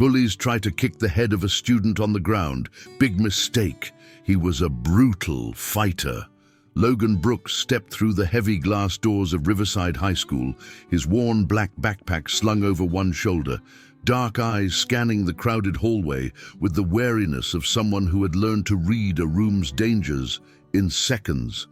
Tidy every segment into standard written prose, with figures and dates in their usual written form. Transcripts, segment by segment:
Bullies try to kick the head of a student on the ground. Big mistake. He was a brutal fighter. Logan Brooks stepped through the heavy glass doors of Riverside High School, his worn black backpack slung over one shoulder, dark eyes scanning the crowded hallway with the wariness of someone who had learned to read a room's dangers in seconds.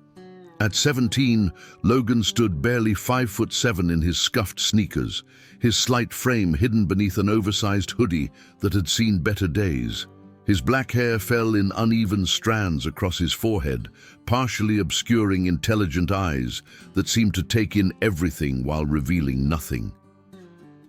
At 17, Logan stood barely 5'7" in his scuffed sneakers, his slight frame hidden beneath an oversized hoodie that had seen better days. His black hair fell in uneven strands across his forehead, partially obscuring intelligent eyes that seemed to take in everything while revealing nothing.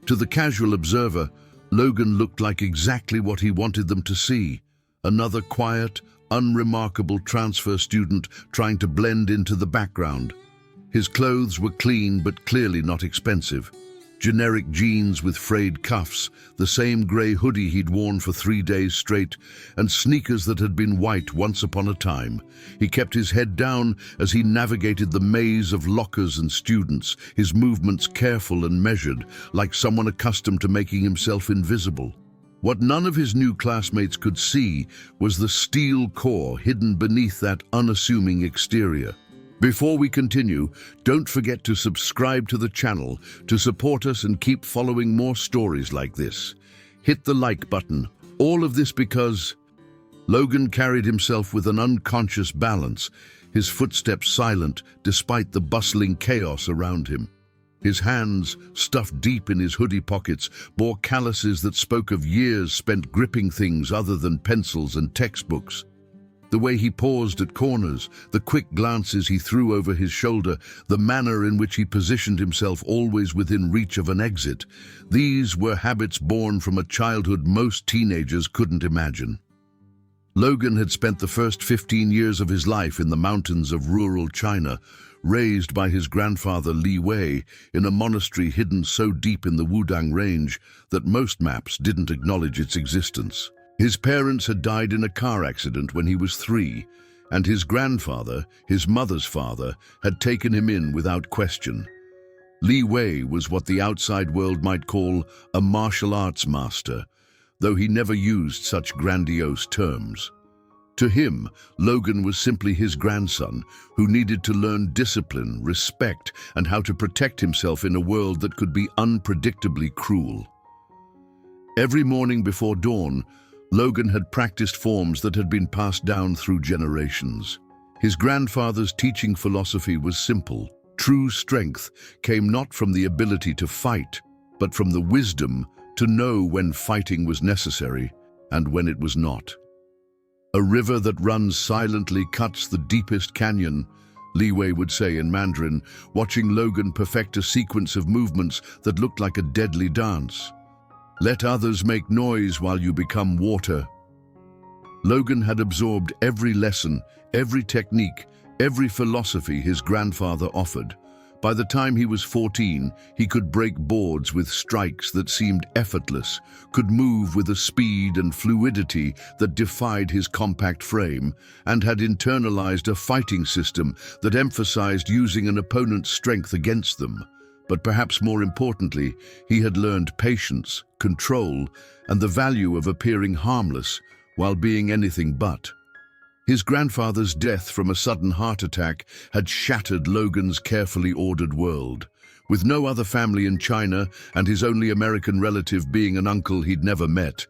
To the casual observer, Logan looked like exactly what he wanted them to see: another quiet, unremarkable transfer student trying to blend into the background. His clothes were clean but clearly not expensive. Generic jeans with frayed cuffs, the same grey hoodie he'd worn for 3 days straight, and sneakers that had been white once upon a time. He kept his head down as he navigated the maze of lockers and students, his movements careful and measured, like someone accustomed to making himself invisible. What none of his new classmates could see was the steel core hidden beneath that unassuming exterior. Before we continue, don't forget to subscribe to the channel to support us and keep following more stories like this. Hit the like button. All of this because Logan carried himself with an unconscious balance, his footsteps silent despite the bustling chaos around him. His hands, stuffed deep in his hoodie pockets, bore calluses that spoke of years spent gripping things other than pencils and textbooks. The way he paused at corners, the quick glances he threw over his shoulder, the manner in which he positioned himself always within reach of an exit, these were habits born from a childhood most teenagers couldn't imagine. Logan had spent the first 15 years of his life in the mountains of rural China, raised by his grandfather Li Wei in a monastery hidden so deep in the Wudang Range that most maps didn't acknowledge its existence. His parents had died in a car accident when he was 3, and his grandfather, his mother's father, had taken him in without question. Li Wei was what the outside world might call a martial arts master, though he never used such grandiose terms. To him, Logan was simply his grandson, who needed to learn discipline, respect, and how to protect himself in a world that could be unpredictably cruel. Every morning before dawn, Logan had practiced forms that had been passed down through generations. His grandfather's teaching philosophy was simple. True strength came not from the ability to fight, but from the wisdom to know when fighting was necessary and when it was not. A river that runs silently cuts the deepest canyon, Li Wei would say in Mandarin, watching Logan perfect a sequence of movements that looked like a deadly dance. Let others make noise while you become water. Logan had absorbed every lesson, every technique, every philosophy his grandfather offered. By the time he was 14, he could break boards with strikes that seemed effortless, could move with a speed and fluidity that defied his compact frame, and had internalized a fighting system that emphasized using an opponent's strength against them. But perhaps more importantly, he had learned patience, control, and the value of appearing harmless while being anything but. His grandfather's death from a sudden heart attack had shattered Logan's carefully ordered world. With no other family in China and his only American relative being an uncle he'd never met,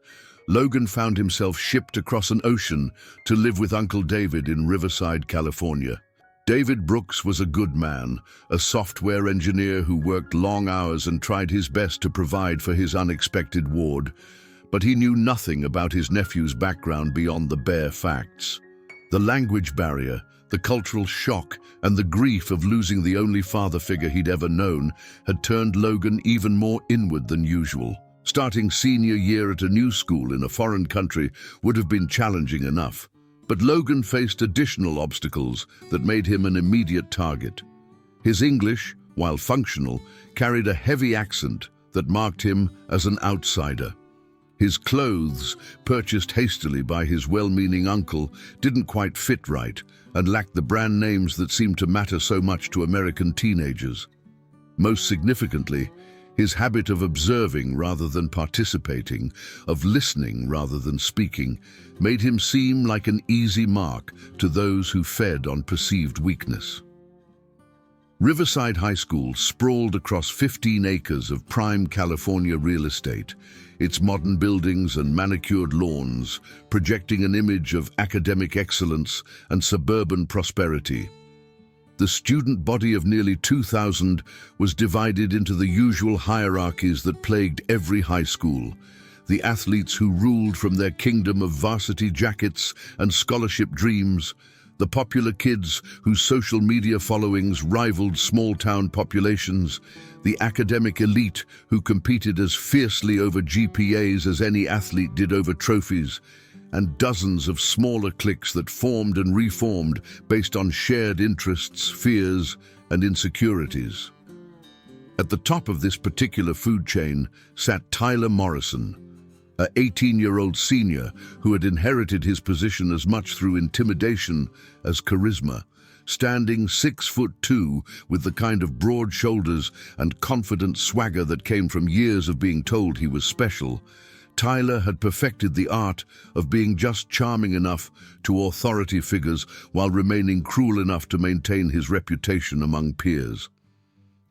Logan found himself shipped across an ocean to live with Uncle David in Riverside, California. David Brooks was a good man, a software engineer who worked long hours and tried his best to provide for his unexpected ward, but he knew nothing about his nephew's background beyond the bare facts. The language barrier, the cultural shock, and the grief of losing the only father figure he'd ever known had turned Logan even more inward than usual. Starting senior year at a new school in a foreign country would have been challenging enough. But Logan faced additional obstacles that made him an immediate target. His English, while functional, carried a heavy accent that marked him as an outsider. His clothes, purchased hastily by his well-meaning uncle, didn't quite fit right and lacked the brand names that seemed to matter so much to American teenagers. Most significantly, His habit of observing rather than participating, of listening rather than speaking, made him seem like an easy mark to those who fed on perceived weakness. Riverside High School sprawled across 15 acres of prime California real estate, its modern buildings and manicured lawns projecting an image of academic excellence and suburban prosperity. The student body of nearly 2,000 was divided into the usual hierarchies that plagued every high school. The athletes who ruled from their kingdom of varsity jackets and scholarship dreams, the popular kids whose social media followings rivaled small-town populations, the academic elite who competed as fiercely over GPAs as any athlete did over trophies, and dozens of smaller cliques that formed and reformed based on shared interests, fears, and insecurities. At the top of this particular food chain sat Tyler Morrison, an 18-year-old senior who had inherited his position as much through intimidation as charisma. Standing 6'2" with the kind of broad shoulders and confident swagger that came from years of being told he was special, Tyler had perfected the art of being just charming enough to authority figures while remaining cruel enough to maintain his reputation among peers.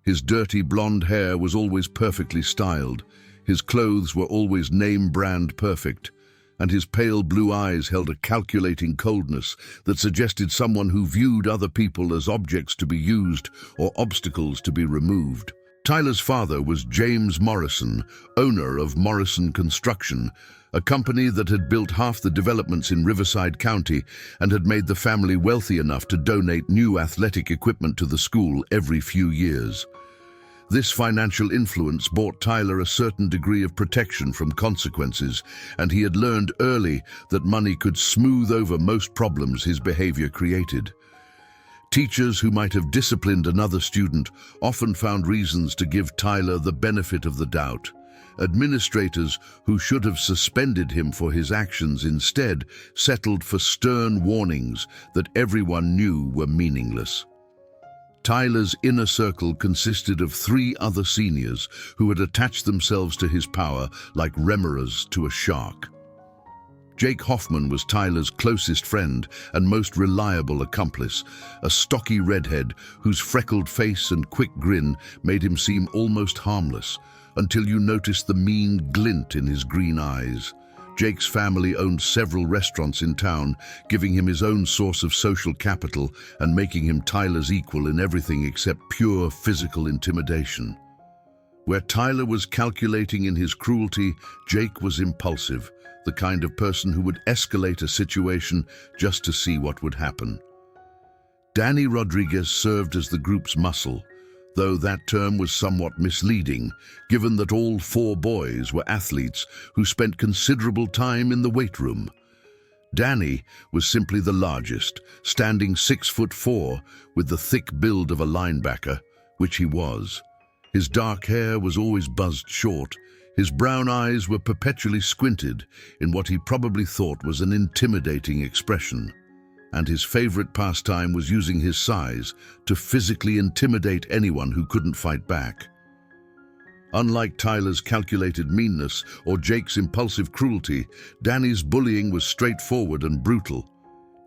His dirty blonde hair was always perfectly styled, his clothes were always name-brand perfect, and his pale blue eyes held a calculating coldness that suggested someone who viewed other people as objects to be used or obstacles to be removed. Tyler's father was James Morrison, owner of Morrison Construction, a company that had built half the developments in Riverside County and had made the family wealthy enough to donate new athletic equipment to the school every few years. This financial influence brought Tyler a certain degree of protection from consequences, and he had learned early that money could smooth over most problems his behavior created. Teachers who might have disciplined another student often found reasons to give Tyler the benefit of the doubt. Administrators who should have suspended him for his actions instead settled for stern warnings that everyone knew were meaningless. Tyler's inner circle consisted of 3 other seniors who had attached themselves to his power like remoras to a shark. Jake Hoffman was Tyler's closest friend and most reliable accomplice, a stocky redhead whose freckled face and quick grin made him seem almost harmless, until you noticed the mean glint in his green eyes. Jake's family owned several restaurants in town, giving him his own source of social capital and making him Tyler's equal in everything except pure physical intimidation. Where Tyler was calculating in his cruelty, Jake was impulsive, the kind of person who would escalate a situation just to see what would happen. Danny Rodriguez served as the group's muscle, though that term was somewhat misleading, given that all 4 boys were athletes who spent considerable time in the weight room. Danny was simply the largest, standing 6'4", with the thick build of a linebacker, which he was. His dark hair was always buzzed short. His brown eyes were perpetually squinted in what he probably thought was an intimidating expression. And his favorite pastime was using his size to physically intimidate anyone who couldn't fight back. Unlike Tyler's calculated meanness or Jake's impulsive cruelty, Danny's bullying was straightforward and brutal.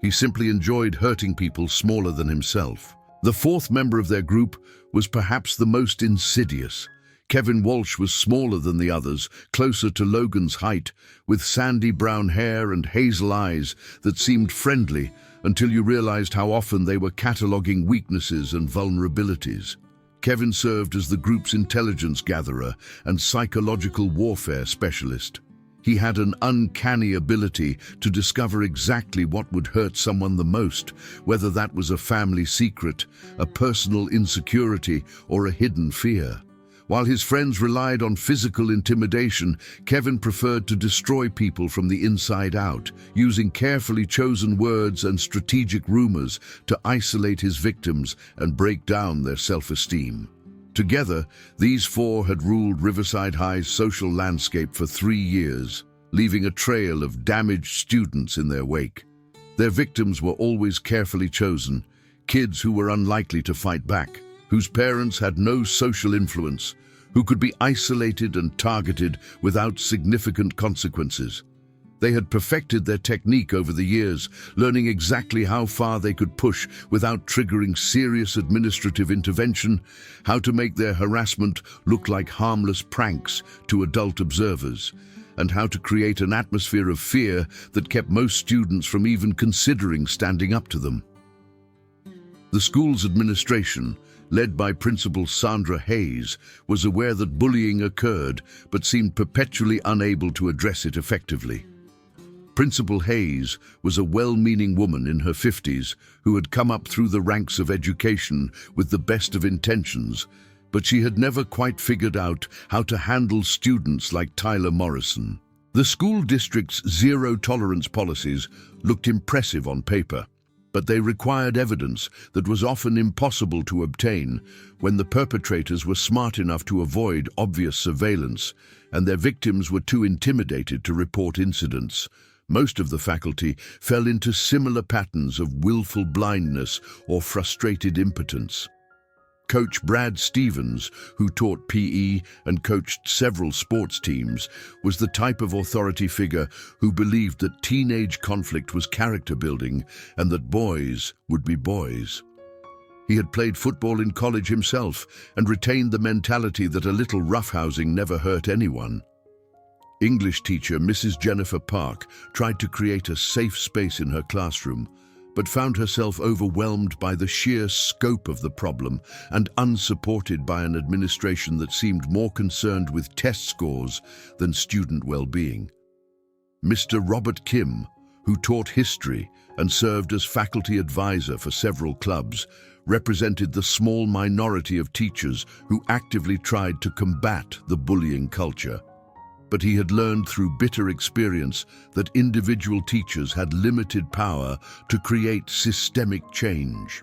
He simply enjoyed hurting people smaller than himself. The 4th member of their group was perhaps the most insidious. Kevin Walsh was smaller than the others, closer to Logan's height, with sandy brown hair and hazel eyes that seemed friendly until you realized how often they were cataloging weaknesses and vulnerabilities. Kevin served as the group's intelligence gatherer and psychological warfare specialist. He had an uncanny ability to discover exactly what would hurt someone the most, whether that was a family secret, a personal insecurity, or a hidden fear. While his friends relied on physical intimidation, Kevin preferred to destroy people from the inside out, using carefully chosen words and strategic rumors to isolate his victims and break down their self-esteem. Together, these 4 had ruled Riverside High's social landscape for 3 years, leaving a trail of damaged students in their wake. Their victims were always carefully chosen, kids who were unlikely to fight back, whose parents had no social influence, who could be isolated and targeted without significant consequences. They had perfected their technique over the years, learning exactly how far they could push without triggering serious administrative intervention, how to make their harassment look like harmless pranks to adult observers, and how to create an atmosphere of fear that kept most students from even considering standing up to them. The school's administration, led by Principal Sandra Hayes, was aware that bullying occurred but seemed perpetually unable to address it effectively. Principal Hayes was a well-meaning woman in her 50s who had come up through the ranks of education with the best of intentions, but she had never quite figured out how to handle students like Tyler Morrison. The school district's zero-tolerance policies looked impressive on paper, but they required evidence that was often impossible to obtain when the perpetrators were smart enough to avoid obvious surveillance and their victims were too intimidated to report incidents. Most of the faculty fell into similar patterns of willful blindness or frustrated impotence. Coach Brad Stevens, who taught PE and coached several sports teams, was the type of authority figure who believed that teenage conflict was character building and that boys would be boys. He had played football in college himself and retained the mentality that a little roughhousing never hurt anyone. English teacher Mrs. Jennifer Park tried to create a safe space in her classroom, but found herself overwhelmed by the sheer scope of the problem and unsupported by an administration that seemed more concerned with test scores than student well-being. Mr. Robert Kim, who taught history and served as faculty advisor for several clubs, represented the small minority of teachers who actively tried to combat the bullying culture. But he had learned through bitter experience that individual teachers had limited power to create systemic change.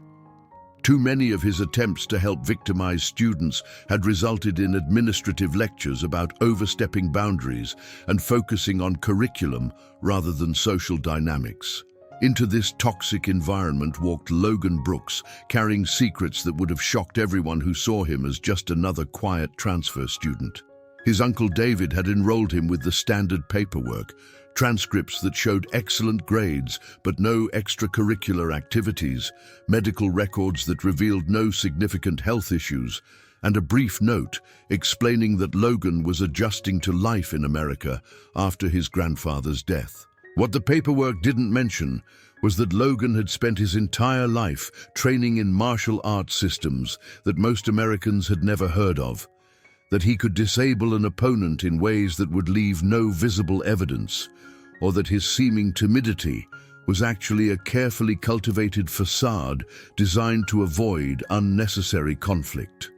Too many of his attempts to help victimized students had resulted in administrative lectures about overstepping boundaries and focusing on curriculum rather than social dynamics. Into this toxic environment walked Logan Brooks, carrying secrets that would have shocked everyone who saw him as just another quiet transfer student. His uncle David had enrolled him with the standard paperwork, transcripts that showed excellent grades but no extracurricular activities, medical records that revealed no significant health issues, and a brief note explaining that Logan was adjusting to life in America after his grandfather's death. What the paperwork didn't mention was that Logan had spent his entire life training in martial arts systems that most Americans had never heard of, that he could disable an opponent in ways that would leave no visible evidence, or that his seeming timidity was actually a carefully cultivated facade designed to avoid unnecessary conflict.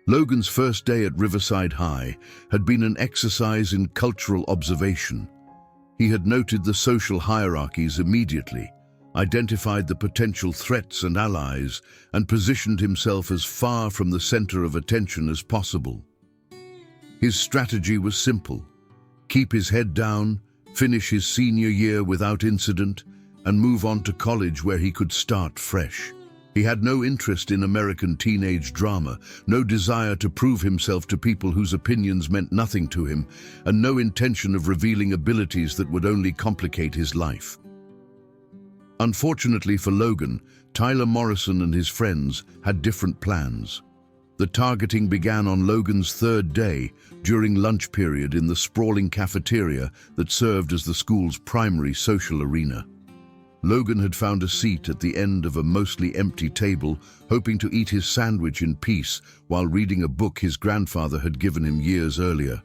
Logan's first day at Riverside High had been an exercise in cultural observation. He had noted the social hierarchies immediately, identified the potential threats and allies, and positioned himself as far from the center of attention as possible. His strategy was simple: keep his head down, finish his senior year without incident, and move on to college where he could start fresh. He had no interest in American teenage drama, no desire to prove himself to people whose opinions meant nothing to him, and no intention of revealing abilities that would only complicate his life. Unfortunately for Logan, Tyler Morrison and his friends had different plans. The targeting began on Logan's third day, during lunch period in the sprawling cafeteria that served as the school's primary social arena. Logan had found a seat at the end of a mostly empty table, hoping to eat his sandwich in peace while reading a book his grandfather had given him years earlier.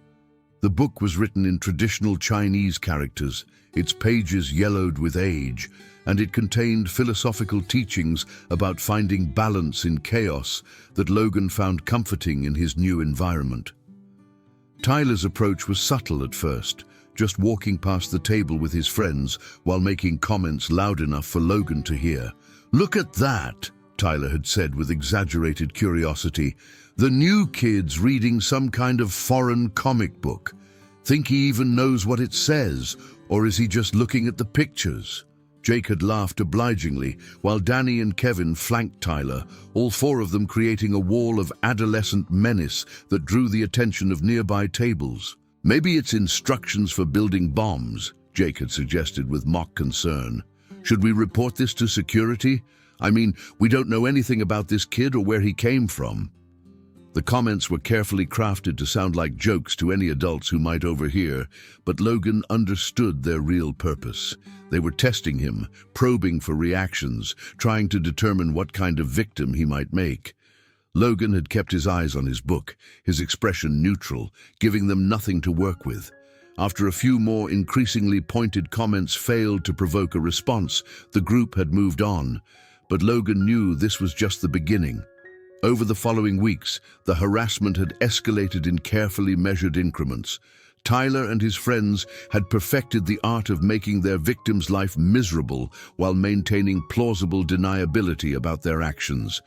The book was written in traditional Chinese characters, its pages yellowed with age, and it contained philosophical teachings about finding balance in chaos that Logan found comforting in his new environment. Tyler's approach was subtle at first, just walking past the table with his friends while making comments loud enough for Logan to hear. "Look at that," Tyler had said with exaggerated curiosity. "The new kid's reading some kind of foreign comic book. Think he even knows what it says, or is he just looking at the pictures?" Jake had laughed obligingly, while Danny and Kevin flanked Tyler, all four of them creating a wall of adolescent menace that drew the attention of nearby tables. "Maybe it's instructions for building bombs," Jake had suggested with mock concern. "Should we report this to security? I mean, we don't know anything about this kid or where he came from." The comments were carefully crafted to sound like jokes to any adults who might overhear, but Logan understood their real purpose. They were testing him, probing for reactions, trying to determine what kind of victim he might make. Logan had kept his eyes on his book, his expression neutral, giving them nothing to work with. After a few more increasingly pointed comments failed to provoke a response, the group had moved on. But Logan knew this was just the beginning. Over the following weeks, the harassment had escalated in carefully measured increments. Tyler and his friends had perfected the art of making their victim's life miserable while maintaining plausible deniability about their actions.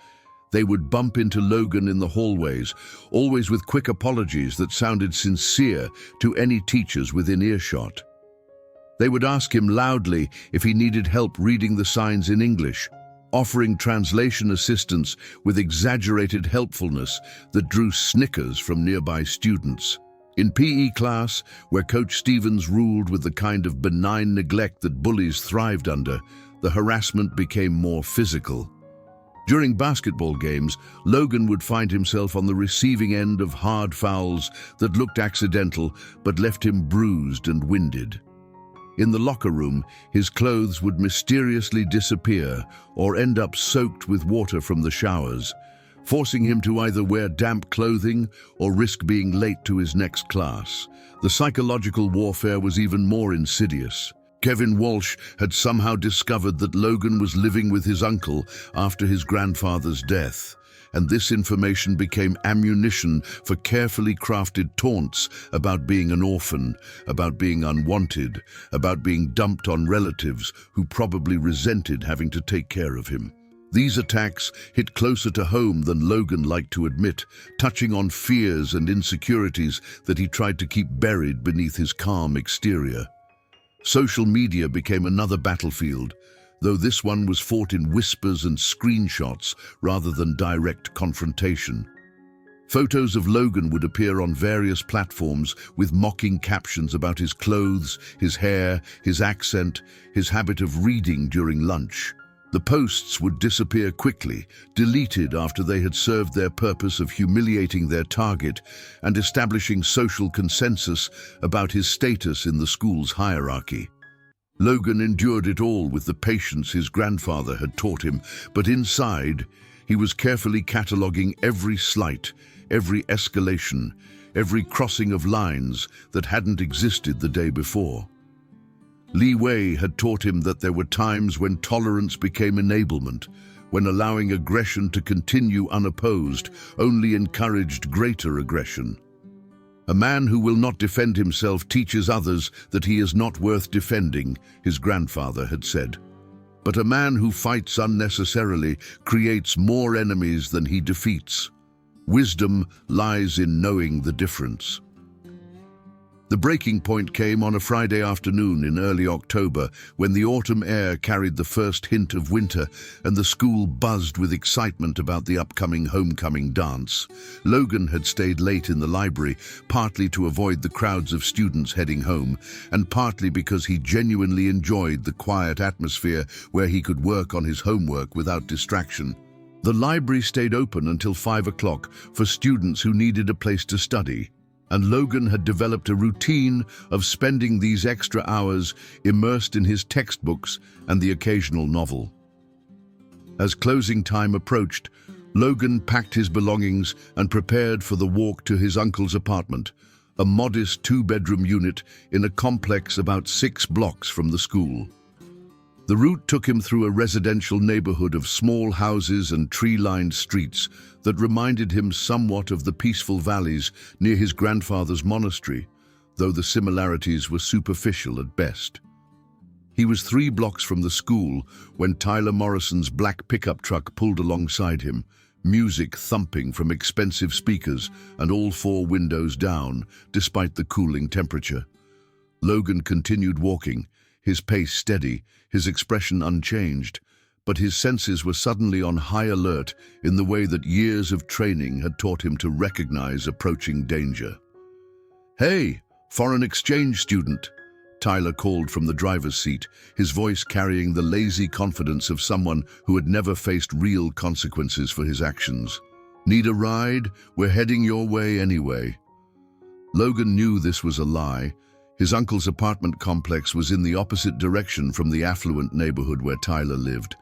They would bump into Logan in the hallways, always with quick apologies that sounded sincere to any teachers within earshot. They would ask him loudly if he needed help reading the signs in English, offering translation assistance with exaggerated helpfulness that drew snickers from nearby students. In PE class, where Coach Stevens ruled with the kind of benign neglect that bullies thrived under, the harassment became more physical. During basketball games, Logan would find himself on the receiving end of hard fouls that looked accidental but left him bruised and winded. In the locker room, his clothes would mysteriously disappear or end up soaked with water from the showers, forcing him to either wear damp clothing or risk being late to his next class. The psychological warfare was even more insidious. Kevin Walsh had somehow discovered that Logan was living with his uncle after his grandfather's death, and this information became ammunition for carefully crafted taunts about being an orphan, about being unwanted, about being dumped on relatives who probably resented having to take care of him. These attacks hit closer to home than Logan liked to admit, touching on fears and insecurities that he tried to keep buried beneath his calm exterior. Social media became another battlefield, though this one was fought in whispers and screenshots rather than direct confrontation. Photos of Logan would appear on various platforms with mocking captions about his clothes, his hair, his accent, his habit of reading during lunch. The posts would disappear quickly, deleted after they had served their purpose of humiliating their target and establishing social consensus about his status in the school's hierarchy. Logan endured it all with the patience his grandfather had taught him, but inside, he was carefully cataloging every slight, every escalation, every crossing of lines that hadn't existed the day before. Li Wei had taught him that there were times when tolerance became enablement, when allowing aggression to continue unopposed only encouraged greater aggression. "A man who will not defend himself teaches others that he is not worth defending," his grandfather had said. "But a man who fights unnecessarily creates more enemies than he defeats. Wisdom lies in knowing the difference." The breaking point came on a Friday afternoon in early October when the autumn air carried the first hint of winter and the school buzzed with excitement about the upcoming homecoming dance. Logan had stayed late in the library, partly to avoid the crowds of students heading home, and partly because he genuinely enjoyed the quiet atmosphere where he could work on his homework without distraction. The library stayed open until 5 o'clock for students who needed a place to study, and Logan had developed a routine of spending these extra hours immersed in his textbooks and the occasional novel. As closing time approached, Logan packed his belongings and prepared for the walk to his uncle's apartment, a modest two-bedroom unit in a complex about 6 blocks from the school. The route took him through a residential neighborhood of small houses and tree-lined streets that reminded him somewhat of the peaceful valleys near his grandfather's monastery, though the similarities were superficial at best. He was 3 blocks from the school when Tyler Morrison's black pickup truck pulled alongside him, music thumping from expensive speakers and all 4 windows down, despite the cooling temperature. Logan continued walking, his pace steady, his expression unchanged, but his senses were suddenly on high alert in the way that years of training had taught him to recognize approaching danger. "Hey, foreign exchange student," Tyler called from the driver's seat, his voice carrying the lazy confidence of someone who had never faced real consequences for his actions. "Need a ride? We're heading your way anyway." Logan knew this was a lie. His uncle's apartment complex was in the opposite direction from the affluent neighborhood where Tyler lived.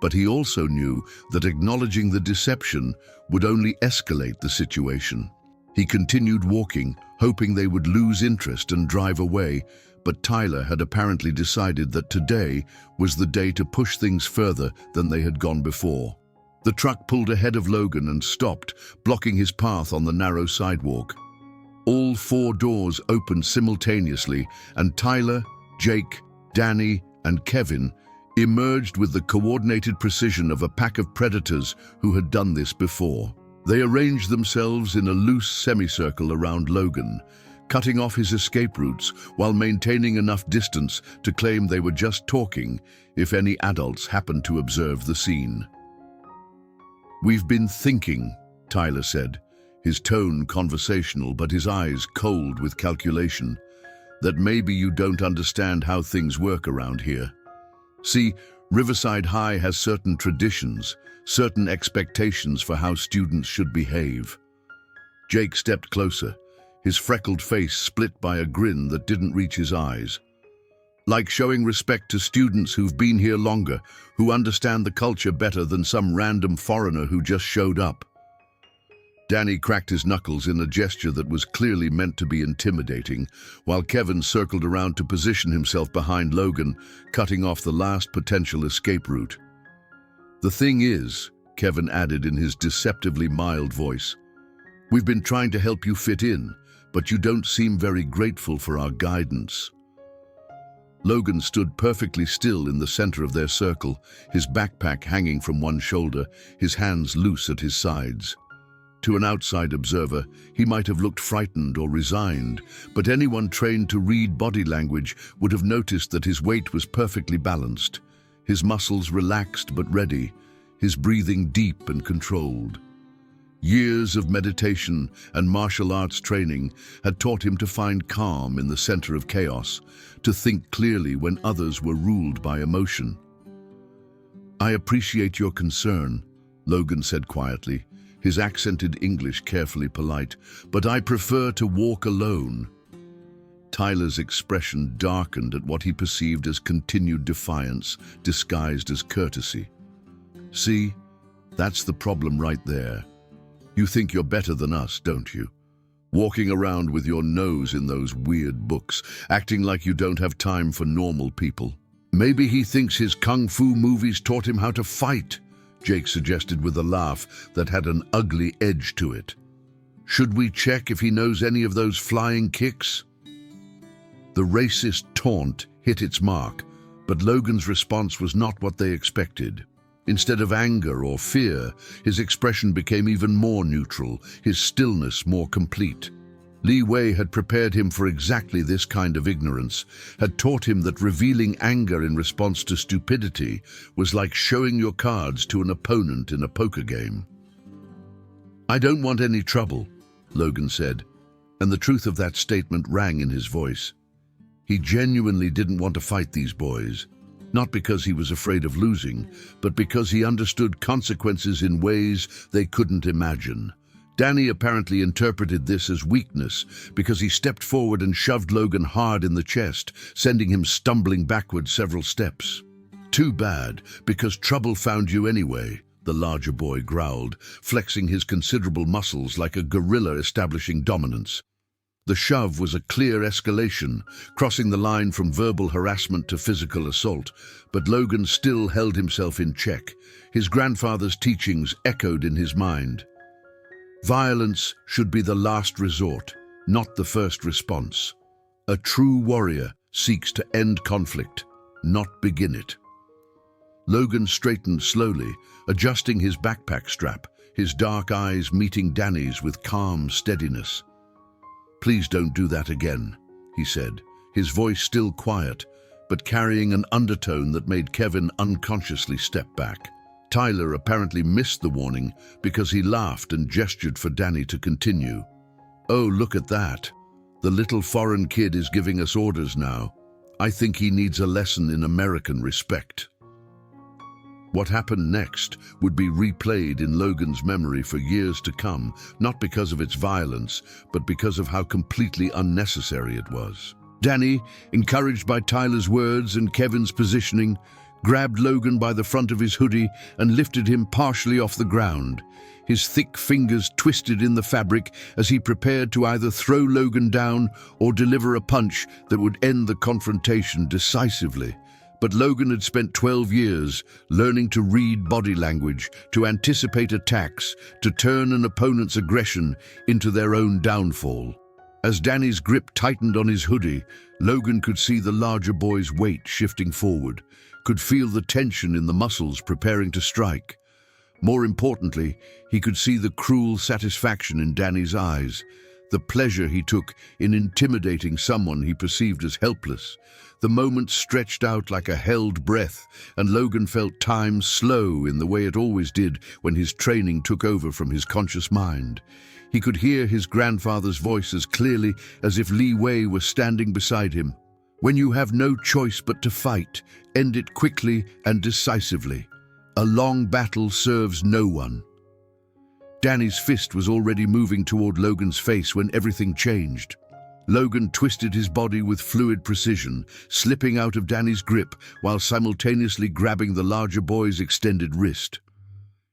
But he also knew that acknowledging the deception would only escalate the situation. He continued walking, hoping they would lose interest and drive away, but Tyler had apparently decided that today was the day to push things further than they had gone before. The truck pulled ahead of Logan and stopped, blocking his path on the narrow sidewalk. All 4 doors opened simultaneously, and Tyler, Jake, Danny, and Kevin emerged with the coordinated precision of a pack of predators who had done this before. They arranged themselves in a loose semicircle around Logan, cutting off his escape routes while maintaining enough distance to claim they were just talking if any adults happened to observe the scene. "We've been thinking," Tyler said, his tone conversational but his eyes cold with calculation, "that maybe you don't understand how things work around here. See, Riverside High has certain traditions, certain expectations for how students should behave." Jake stepped closer, his freckled face split by a grin that didn't reach his eyes. "Like showing respect to students who've been here longer, who understand the culture better than some random foreigner who just showed up." Danny cracked his knuckles in a gesture that was clearly meant to be intimidating, while Kevin circled around to position himself behind Logan, cutting off the last potential escape route. "The thing is," Kevin added in his deceptively mild voice, "we've been trying to help you fit in, but you don't seem very grateful for our guidance." Logan stood perfectly still in the center of their circle, his backpack hanging from one shoulder, his hands loose at his sides. To an outside observer, he might have looked frightened or resigned, but anyone trained to read body language would have noticed that his weight was perfectly balanced, his muscles relaxed but ready, his breathing deep and controlled. Years of meditation and martial arts training had taught him to find calm in the center of chaos, to think clearly when others were ruled by emotion. "I appreciate your concern," Logan said quietly, his accented English carefully polite, "but I prefer to walk alone." Tyler's expression darkened at what he perceived as continued defiance, disguised as courtesy. "See, that's the problem right there. You think you're better than us, don't you? Walking around with your nose in those weird books, acting like you don't have time for normal people. Maybe he thinks his kung fu movies taught him how to fight," Jake suggested with a laugh that had an ugly edge to it. "Should we check if he knows any of those flying kicks?" The racist taunt hit its mark, but Logan's response was not what they expected. Instead of anger or fear, his expression became even more neutral, his stillness more complete. Li Wei had prepared him for exactly this kind of ignorance, had taught him that revealing anger in response to stupidity was like showing your cards to an opponent in a poker game. "I don't want any trouble," Logan said, and the truth of that statement rang in his voice. He genuinely didn't want to fight these boys, not because he was afraid of losing, but because he understood consequences in ways they couldn't imagine. Danny apparently interpreted this as weakness because he stepped forward and shoved Logan hard in the chest, sending him stumbling backward several steps. "Too bad, because trouble found you anyway," the larger boy growled, flexing his considerable muscles like a gorilla establishing dominance. The shove was a clear escalation, crossing the line from verbal harassment to physical assault, but Logan still held himself in check. His grandfather's teachings echoed in his mind. Violence should be the last resort, not the first response. A true warrior seeks to end conflict, not begin it. Logan straightened slowly, adjusting his backpack strap, his dark eyes meeting Danny's with calm steadiness. "Please don't do that again," he said, his voice still quiet, but carrying an undertone that made Kevin unconsciously step back. Tyler apparently missed the warning because he laughed and gestured for Danny to continue. "Oh, look at that. The little foreign kid is giving us orders now. I think he needs a lesson in American respect." What happened next would be replayed in Logan's memory for years to come, not because of its violence, but because of how completely unnecessary it was. Danny, encouraged by Tyler's words and Kevin's positioning, grabbed Logan by the front of his hoodie and lifted him partially off the ground. His thick fingers twisted in the fabric as he prepared to either throw Logan down or deliver a punch that would end the confrontation decisively. But Logan had spent 12 years learning to read body language, to anticipate attacks, to turn an opponent's aggression into their own downfall. As Danny's grip tightened on his hoodie, Logan could see the larger boy's weight shifting forward, could feel the tension in the muscles preparing to strike. More importantly, he could see the cruel satisfaction in Danny's eyes, the pleasure he took in intimidating someone he perceived as helpless. The moment stretched out like a held breath, and Logan felt time slow in the way it always did when his training took over from his conscious mind. He could hear his grandfather's voice as clearly as if Li Wei was standing beside him. "When you have no choice but to fight, end it quickly and decisively. A long battle serves no one." Danny's fist was already moving toward Logan's face when everything changed. Logan twisted his body with fluid precision, slipping out of Danny's grip while simultaneously grabbing the larger boy's extended wrist.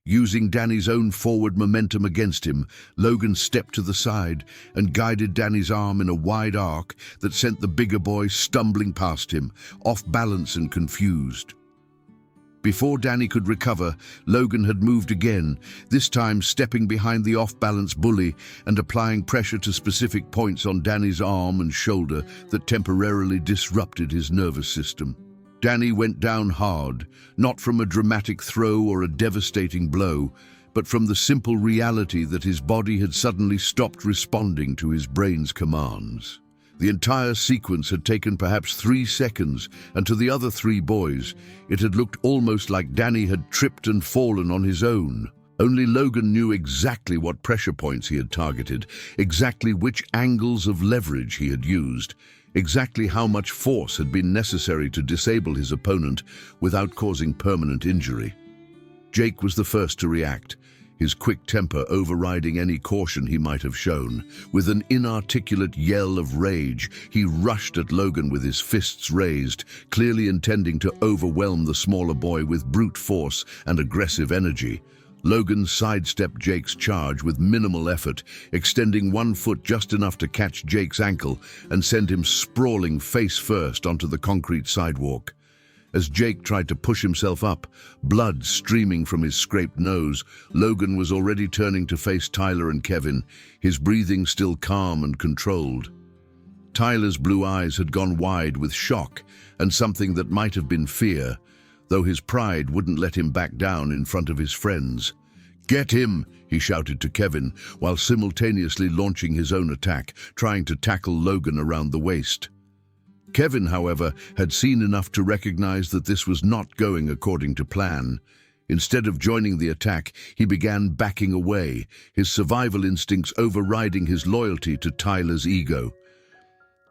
Using Danny's own forward momentum against him, Logan stepped to the side and guided Danny's arm in a wide arc that sent the bigger boy stumbling past him, off balance and confused. Before Danny could recover, Logan had moved again, this time stepping behind the off-balance bully and applying pressure to specific points on Danny's arm and shoulder that temporarily disrupted his nervous system. Danny went down hard, not from a dramatic throw or a devastating blow, but from the simple reality that his body had suddenly stopped responding to his brain's commands. The entire sequence had taken perhaps 3 seconds, and to the other 3 boys, it had looked almost like Danny had tripped and fallen on his own. Only Logan knew exactly what pressure points he had targeted, exactly which angles of leverage he had used, exactly how much force had been necessary to disable his opponent without causing permanent injury. Jake was the first to react, his quick temper overriding any caution he might have shown. With an inarticulate yell of rage, he rushed at Logan with his fists raised, clearly intending to overwhelm the smaller boy with brute force and aggressive energy. Logan sidestepped Jake's charge with minimal effort, extending one foot just enough to catch Jake's ankle and send him sprawling face first onto the concrete sidewalk. As Jake tried to push himself up, blood streaming from his scraped nose, Logan was already turning to face Tyler and Kevin, his breathing still calm and controlled. Tyler's blue eyes had gone wide with shock and something that might have been fear, though his pride wouldn't let him back down in front of his friends. "Get him!" he shouted to Kevin, while simultaneously launching his own attack, trying to tackle Logan around the waist. Kevin, however, had seen enough to recognize that this was not going according to plan. Instead of joining the attack, he began backing away, his survival instincts overriding his loyalty to Tyler's ego.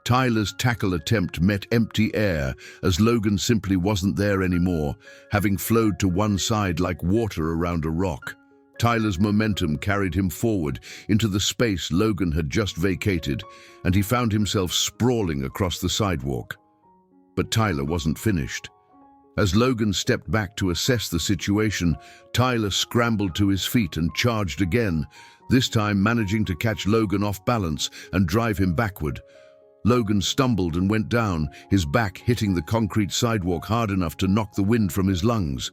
Tyler's tackle attempt met empty air as Logan simply wasn't there anymore, having flowed to one side like water around a rock. Tyler's momentum carried him forward into the space Logan had just vacated, and he found himself sprawling across the sidewalk. But Tyler wasn't finished. As Logan stepped back to assess the situation, Tyler scrambled to his feet and charged again, this time managing to catch Logan off balance and drive him backward. Logan stumbled and went down, his back hitting the concrete sidewalk hard enough to knock the wind from his lungs.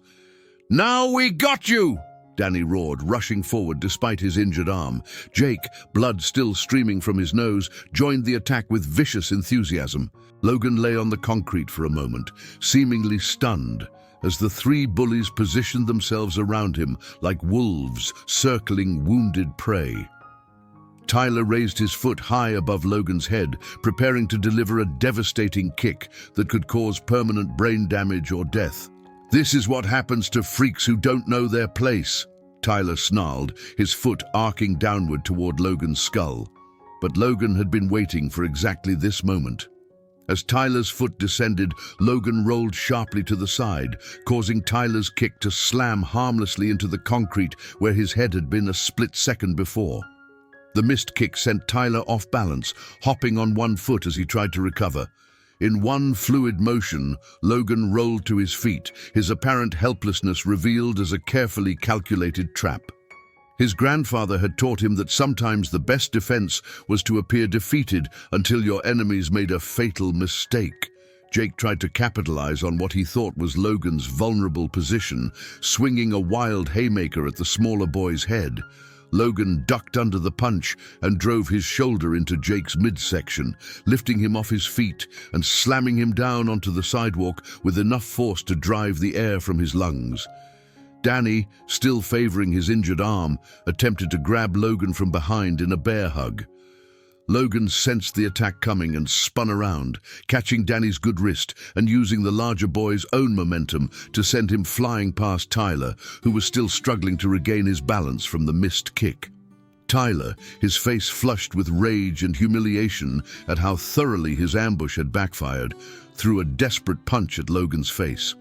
"Now we got you!" Danny roared, rushing forward despite his injured arm. Jake, blood still streaming from his nose, joined the attack with vicious enthusiasm. Logan lay on the concrete for a moment, seemingly stunned, as the 3 bullies positioned themselves around him like wolves circling wounded prey. Tyler raised his foot high above Logan's head, preparing to deliver a devastating kick that could cause permanent brain damage or death. "This is what happens to freaks who don't know their place," Tyler snarled, his foot arcing downward toward Logan's skull. But Logan had been waiting for exactly this moment. As Tyler's foot descended, Logan rolled sharply to the side, causing Tyler's kick to slam harmlessly into the concrete where his head had been a split second before. The missed kick sent Tyler off balance, hopping on one foot as he tried to recover. In one fluid motion, Logan rolled to his feet, his apparent helplessness revealed as a carefully calculated trap. His grandfather had taught him that sometimes the best defense was to appear defeated until your enemies made a fatal mistake. Jake tried to capitalize on what he thought was Logan's vulnerable position, swinging a wild haymaker at the smaller boy's head. Logan ducked under the punch and drove his shoulder into Jake's midsection, lifting him off his feet and slamming him down onto the sidewalk with enough force to drive the air from his lungs. Danny, still favoring his injured arm, attempted to grab Logan from behind in a bear hug. Logan sensed the attack coming and spun around, catching Danny's good wrist and using the larger boy's own momentum to send him flying past Tyler, who was still struggling to regain his balance from the missed kick. Tyler, his face flushed with rage and humiliation at how thoroughly his ambush had backfired, threw a desperate punch at Logan's face.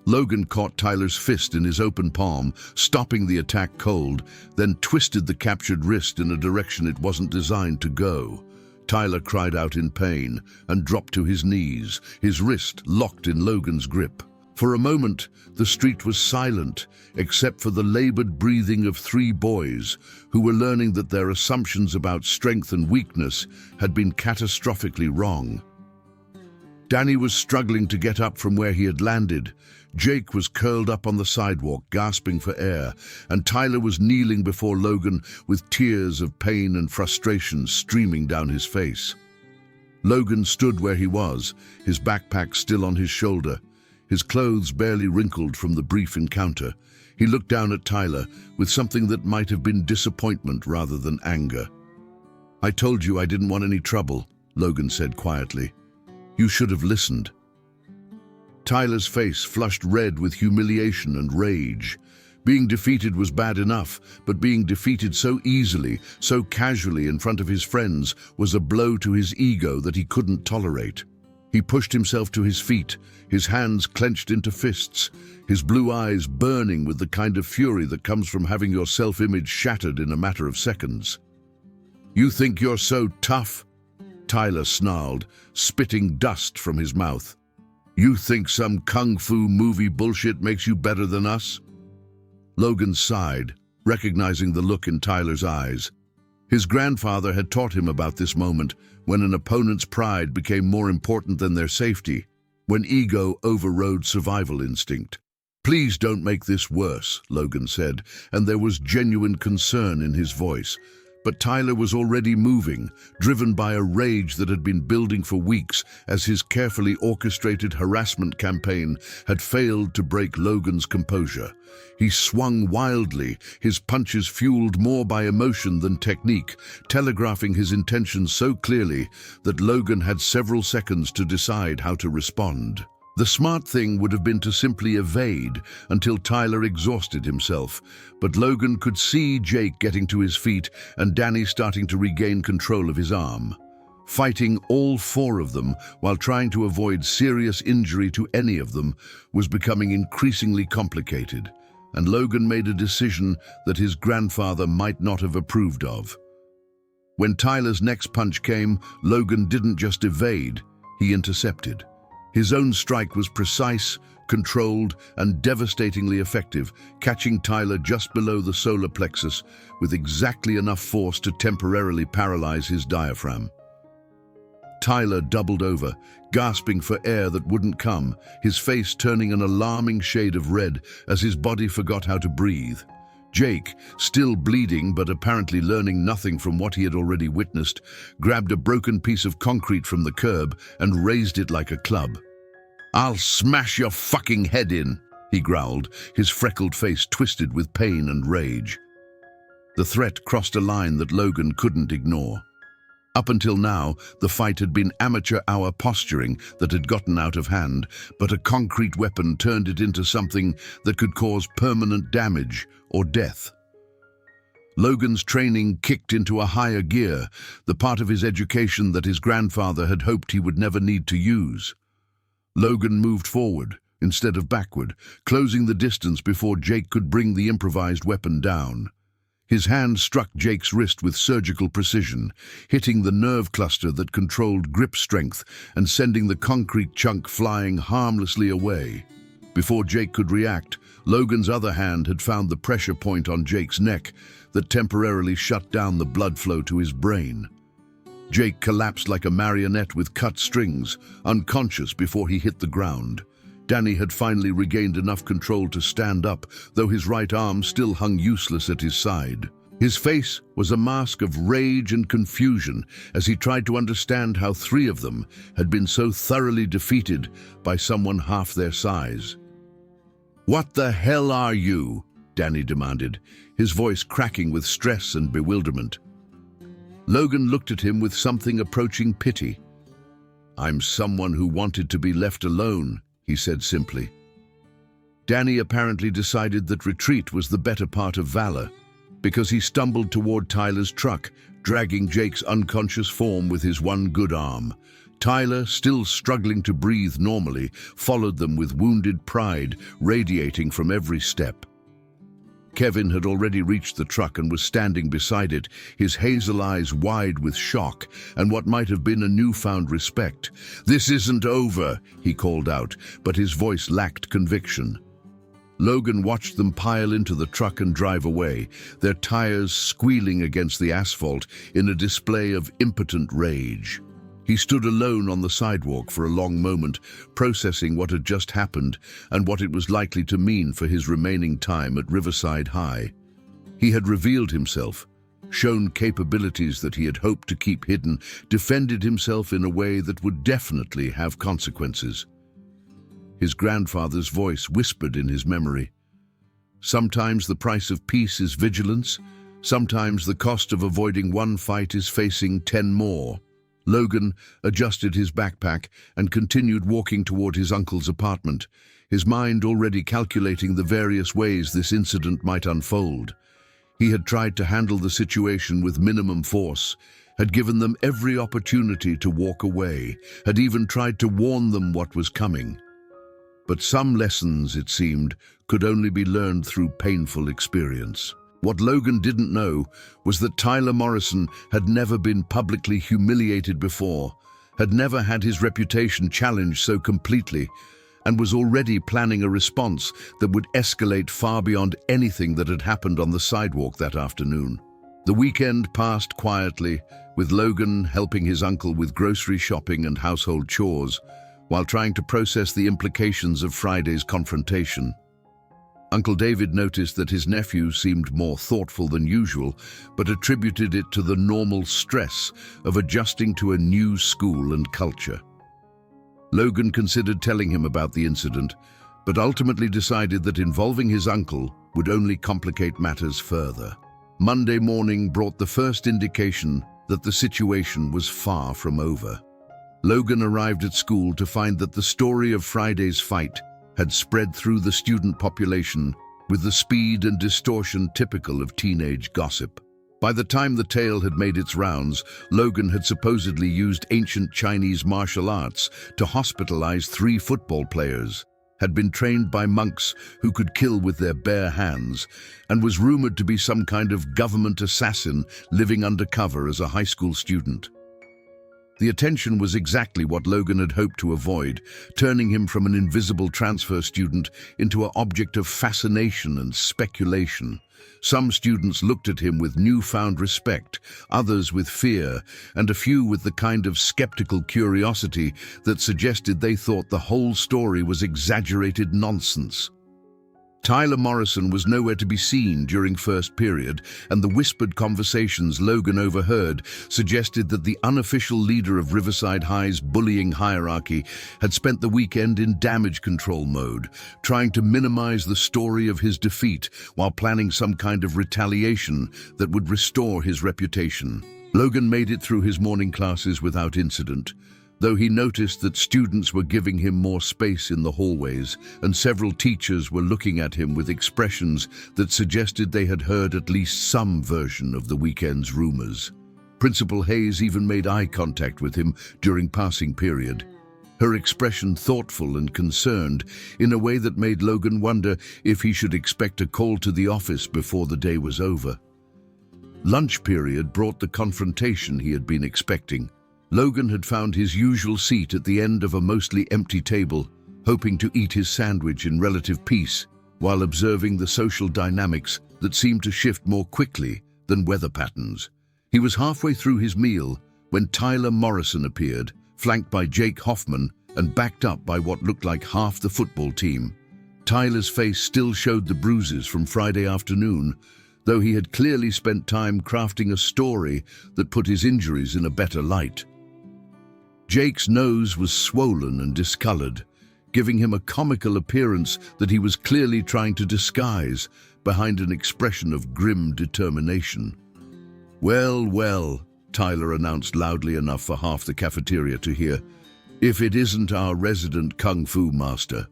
Logan caught Tyler's fist in his open palm, stopping the attack cold, then twisted the captured wrist in a direction it wasn't designed to go. Tyler cried out in pain and dropped to his knees, his wrist locked in Logan's grip. For a moment, the street was silent, except for the labored breathing of three boys who were learning that their assumptions about strength and weakness had been catastrophically wrong. Danny was struggling to get up from where he had landed. Jake was curled up on the sidewalk, gasping for air, and Tyler was kneeling before Logan with tears of pain and frustration streaming down his face. Logan stood where he was, his backpack still on his shoulder, his clothes barely wrinkled from the brief encounter. He looked down at Tyler with something that might have been disappointment rather than anger. "I told you I didn't want any trouble," Logan said quietly. "You should have listened." Tyler's face flushed red with humiliation and rage. Being defeated was bad enough, but being defeated so easily, so casually in front of his friends was a blow to his ego that he couldn't tolerate. He pushed himself to his feet, his hands clenched into fists, his blue eyes burning with the kind of fury that comes from having your self-image shattered in a matter of seconds. "You think you're so tough?" Tyler snarled, spitting dust from his mouth. "You think some kung fu movie bullshit makes you better than us?" Logan sighed, recognizing the look in Tyler's eyes. His grandfather had taught him about this moment when an opponent's pride became more important than their safety, when ego overrode survival instinct. "Please don't make this worse," Logan said, and there was genuine concern in his voice. But Tyler was already moving, driven by a rage that had been building for weeks as his carefully orchestrated harassment campaign had failed to break Logan's composure. He swung wildly, his punches fueled more by emotion than technique, telegraphing his intentions so clearly that Logan had several seconds to decide how to respond. The smart thing would have been to simply evade until Tyler exhausted himself, but Logan could see Jake getting to his feet and Danny starting to regain control of his arm. Fighting all four of them while trying to avoid serious injury to any of them was becoming increasingly complicated, and Logan made a decision that his grandfather might not have approved of. When Tyler's next punch came, Logan didn't just evade, he intercepted. His own strike was precise, controlled, and devastatingly effective, catching Tyler just below the solar plexus with exactly enough force to temporarily paralyze his diaphragm. Tyler doubled over, gasping for air that wouldn't come, his face turning an alarming shade of red as his body forgot how to breathe. Jake, still bleeding but apparently learning nothing from what he had already witnessed, grabbed a broken piece of concrete from the curb and raised it like a club. "I'll smash your fucking head in," he growled, his freckled face twisted with pain and rage. The threat crossed a line that Logan couldn't ignore. Up until now, the fight had been amateur hour posturing that had gotten out of hand, but a concrete weapon turned it into something that could cause permanent damage or death. Logan's training kicked into a higher gear, the part of his education that his grandfather had hoped he would never need to use. Logan moved forward instead of backward, closing the distance before Jake could bring the improvised weapon down. His hand struck Jake's wrist with surgical precision, hitting the nerve cluster that controlled grip strength and sending the concrete chunk flying harmlessly away. Before Jake could react, Logan's other hand had found the pressure point on Jake's neck that temporarily shut down the blood flow to his brain. Jake collapsed like a marionette with cut strings, unconscious before he hit the ground. Danny had finally regained enough control to stand up, though his right arm still hung useless at his side. His face was a mask of rage and confusion as he tried to understand how three of them had been so thoroughly defeated by someone half their size. "What the hell are you?" Danny demanded, his voice cracking with stress and bewilderment. Logan looked at him with something approaching pity. "I'm someone who wanted to be left alone," he said simply. Danny apparently decided that retreat was the better part of valor, because he stumbled toward Tyler's truck, dragging Jake's unconscious form with his one good arm. Tyler, still struggling to breathe normally, followed them with wounded pride radiating from every step. Kevin had already reached the truck and was standing beside it, his hazel eyes wide with shock and what might have been a newfound respect. "This isn't over," he called out, but his voice lacked conviction. Logan watched them pile into the truck and drive away, their tires squealing against the asphalt in a display of impotent rage. He stood alone on the sidewalk for a long moment, processing what had just happened and what it was likely to mean for his remaining time at Riverside High. He had revealed himself, shown capabilities that he had hoped to keep hidden, defended himself in a way that would definitely have consequences. His grandfather's voice whispered in his memory. "Sometimes the price of peace is vigilance, sometimes the cost of avoiding one fight is facing 10 more. Logan adjusted his backpack and continued walking toward his uncle's apartment, his mind already calculating the various ways this incident might unfold. He had tried to handle the situation with minimum force, had given them every opportunity to walk away, had even tried to warn them what was coming. But some lessons, it seemed, could only be learned through painful experience. What Logan didn't know was that Tyler Morrison had never been publicly humiliated before, had never had his reputation challenged so completely, and was already planning a response that would escalate far beyond anything that had happened on the sidewalk that afternoon. The weekend passed quietly, with Logan helping his uncle with grocery shopping and household chores, while trying to process the implications of Friday's confrontation. Uncle David noticed that his nephew seemed more thoughtful than usual, but attributed it to the normal stress of adjusting to a new school and culture. Logan considered telling him about the incident, but ultimately decided that involving his uncle would only complicate matters further. Monday morning brought the first indication that the situation was far from over. Logan arrived at school to find that the story of Friday's fight had spread through the student population with the speed and distortion typical of teenage gossip. By the time the tale had made its rounds, Logan had supposedly used ancient Chinese martial arts to hospitalize 3 football players, had been trained by monks who could kill with their bare hands, and was rumored to be some kind of government assassin living undercover as a high school student. The attention was exactly what Logan had hoped to avoid, turning him from an invisible transfer student into an object of fascination and speculation. Some students looked at him with newfound respect, others with fear, and a few with the kind of skeptical curiosity that suggested they thought the whole story was exaggerated nonsense. Tyler Morrison was nowhere to be seen during first period, and the whispered conversations Logan overheard suggested that the unofficial leader of Riverside High's bullying hierarchy had spent the weekend in damage control mode, trying to minimize the story of his defeat while planning some kind of retaliation that would restore his reputation. Logan made it through his morning classes without incident, though he noticed that students were giving him more space in the hallways, and several teachers were looking at him with expressions that suggested they had heard at least some version of the weekend's rumors. Principal Hayes even made eye contact with him during passing period, her expression thoughtful and concerned in a way that made Logan wonder if he should expect a call to the office before the day was over. Lunch period brought the confrontation he had been expecting. Logan had found his usual seat at the end of a mostly empty table, hoping to eat his sandwich in relative peace while observing the social dynamics that seemed to shift more quickly than weather patterns. He was halfway through his meal when Tyler Morrison appeared, flanked by Jake Hoffman and backed up by what looked like half the football team. Tyler's face still showed the bruises from Friday afternoon, though he had clearly spent time crafting a story that put his injuries in a better light. Jake's nose was swollen and discolored, giving him a comical appearance that he was clearly trying to disguise behind an expression of grim determination. "Well, well," Tyler announced loudly enough for half the cafeteria to hear, "if it isn't our resident kung fu master."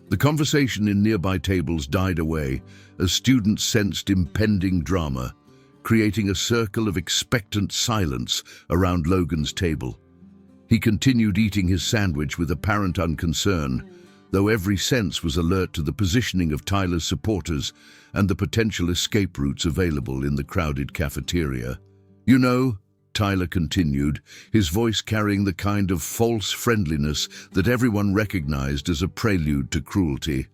The conversation in nearby tables died away as students sensed impending drama, creating a circle of expectant silence around Logan's table. He continued eating his sandwich with apparent unconcern, though every sense was alert to the positioning of Tyler's supporters and the potential escape routes available in the crowded cafeteria. "You know," Tyler continued, his voice carrying the kind of false friendliness that everyone recognized as a prelude to cruelty,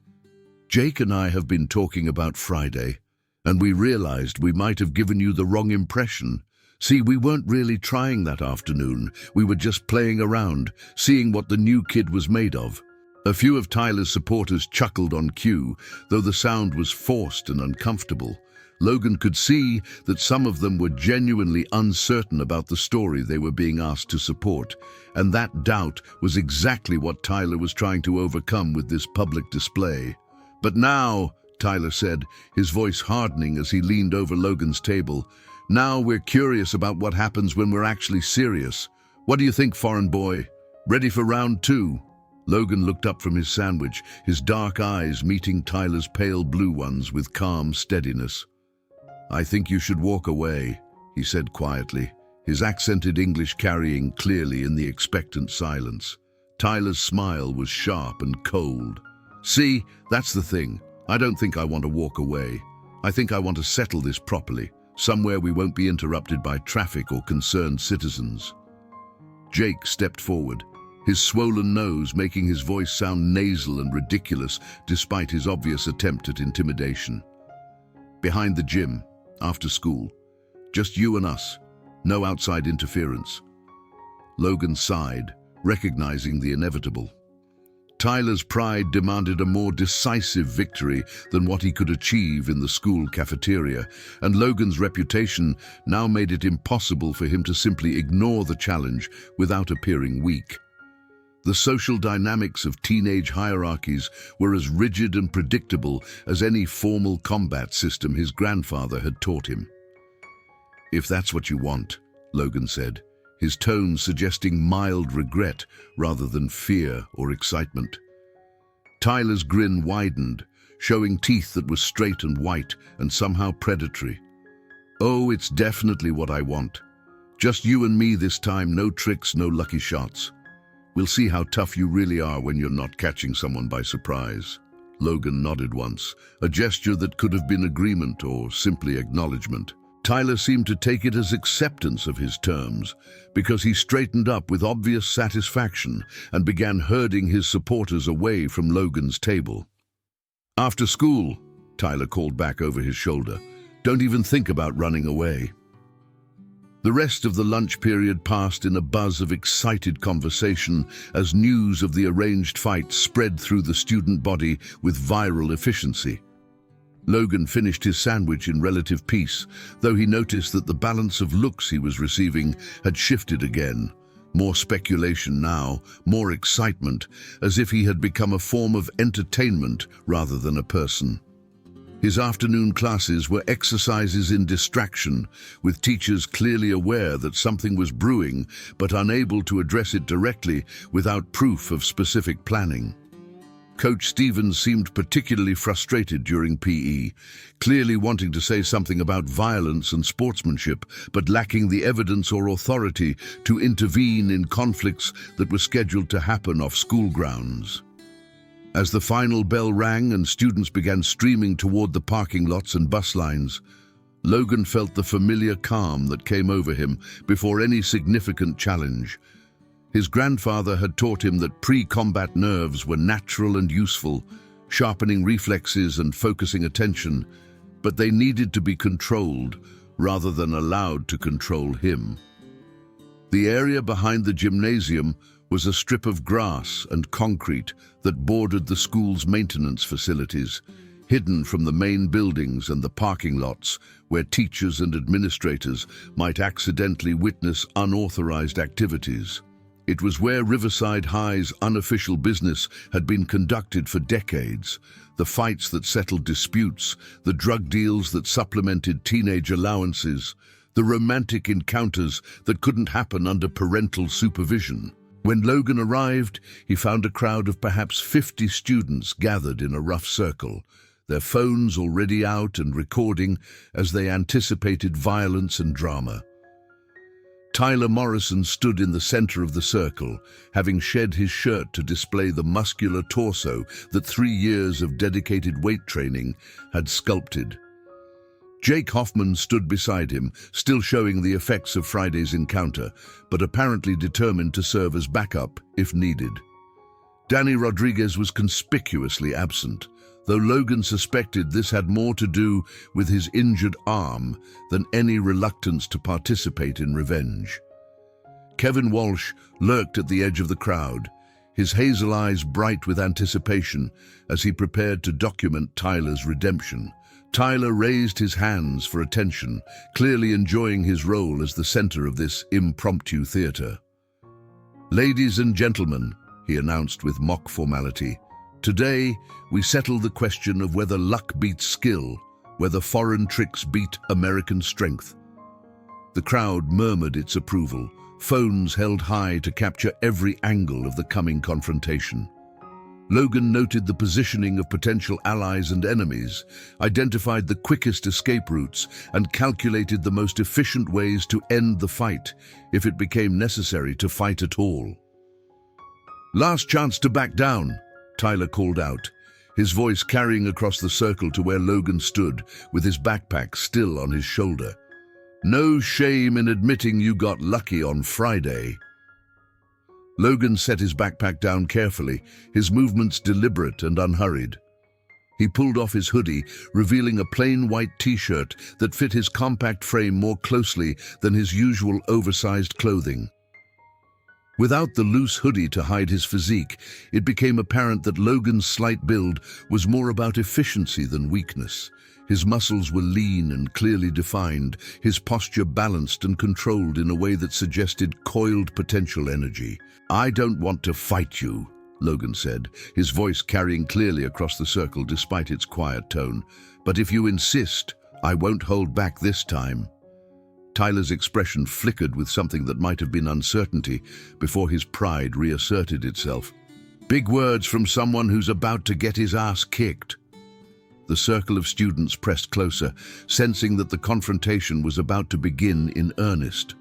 "Jake and I have been talking about Friday, and we realized we might have given you the wrong impression. See, we weren't really trying that afternoon. We were just playing around, seeing what the new kid was made of." A few of Tyler's supporters chuckled on cue, though the sound was forced and uncomfortable. Logan could see that some of them were genuinely uncertain about the story they were being asked to support, and that doubt was exactly what Tyler was trying to overcome with this public display. "But now," Tyler said, his voice hardening as he leaned over Logan's table, "now we're curious about what happens when we're actually serious. What do you think, foreign boy? Ready for round two?" Logan looked up from his sandwich, his dark eyes meeting Tyler's pale blue ones with calm steadiness. "I think you should walk away," he said quietly, his accented English carrying clearly in the expectant silence. Tyler's smile was sharp and cold. "See, that's the thing. I don't think I want to walk away. I think I want to settle this properly, somewhere we won't be interrupted by traffic or concerned citizens." Jake stepped forward, his swollen nose making his voice sound nasal and ridiculous despite his obvious attempt at intimidation. "Behind the gym, after school. Just you and us. No outside interference." Logan sighed, recognizing the inevitable. Tyler's pride demanded a more decisive victory than what he could achieve in the school cafeteria, and Logan's reputation now made it impossible for him to simply ignore the challenge without appearing weak. The social dynamics of teenage hierarchies were as rigid and predictable as any formal combat system his grandfather had taught him. "If that's what you want," Logan said, his tone suggesting mild regret rather than fear or excitement. Tyler's grin widened, showing teeth that were straight and white and somehow predatory. "Oh, it's definitely what I want. Just you and me this time, no tricks, no lucky shots. We'll see how tough you really are when you're not catching someone by surprise." Logan nodded once, a gesture that could have been agreement or simply acknowledgement. Tyler seemed to take it as acceptance of his terms, because he straightened up with obvious satisfaction and began herding his supporters away from Logan's table. "After school," Tyler called back over his shoulder. "Don't even think about running away." The rest of the lunch period passed in a buzz of excited conversation as news of the arranged fight spread through the student body with viral efficiency. Logan finished his sandwich in relative peace, though he noticed that the balance of looks he was receiving had shifted again. More speculation now, more excitement, as if he had become a form of entertainment rather than a person. His afternoon classes were exercises in distraction, with teachers clearly aware that something was brewing but unable to address it directly without proof of specific planning. Coach Stevens seemed particularly frustrated during PE, clearly wanting to say something about violence and sportsmanship, but lacking the evidence or authority to intervene in conflicts that were scheduled to happen off school grounds. As the final bell rang and students began streaming toward the parking lots and bus lines, Logan felt the familiar calm that came over him before any significant challenge. His grandfather had taught him that pre-combat nerves were natural and useful, sharpening reflexes and focusing attention, but they needed to be controlled rather than allowed to control him. The area behind the gymnasium was a strip of grass and concrete that bordered the school's maintenance facilities, hidden from the main buildings and the parking lots where teachers and administrators might accidentally witness unauthorized activities. It was where Riverside High's unofficial business had been conducted for decades, the fights that settled disputes, the drug deals that supplemented teenage allowances, the romantic encounters that couldn't happen under parental supervision. When Logan arrived, he found a crowd of perhaps 50 students gathered in a rough circle, their phones already out and recording as they anticipated violence and drama. Tyler Morrison stood in the center of the circle, having shed his shirt to display the muscular torso that 3 years of dedicated weight training had sculpted. Jake Hoffman stood beside him, still showing the effects of Friday's encounter, but apparently determined to serve as backup if needed. Danny Rodriguez was conspicuously absent, though Logan suspected this had more to do with his injured arm than any reluctance to participate in revenge. Kevin Walsh lurked at the edge of the crowd, his hazel eyes bright with anticipation as he prepared to document Tyler's redemption. Tyler raised his hands for attention, clearly enjoying his role as the center of this impromptu theater. "Ladies and gentlemen," he announced with mock formality, "today we settle the question of whether luck beats skill, whether foreign tricks beat American strength." The crowd murmured its approval, phones held high to capture every angle of the coming confrontation. Logan noted the positioning of potential allies and enemies, identified the quickest escape routes, and calculated the most efficient ways to end the fight, if it became necessary to fight at all. "Last chance to back down," Tyler called out, his voice carrying across the circle to where Logan stood, with his backpack still on his shoulder. "No shame in admitting you got lucky on Friday." Logan set his backpack down carefully, his movements deliberate and unhurried. He pulled off his hoodie, revealing a plain white t-shirt that fit his compact frame more closely than his usual oversized clothing. Without the loose hoodie to hide his physique, it became apparent that Logan's slight build was more about efficiency than weakness. His muscles were lean and clearly defined, his posture balanced and controlled in a way that suggested coiled potential energy. "I don't want to fight you," Logan said, his voice carrying clearly across the circle despite its quiet tone. "But if you insist, I won't hold back this time." Tyler's expression flickered with something that might have been uncertainty before his pride reasserted itself. "Big words from someone who's about to get his ass kicked." The circle of students pressed closer, sensing that the confrontation was about to begin in earnest.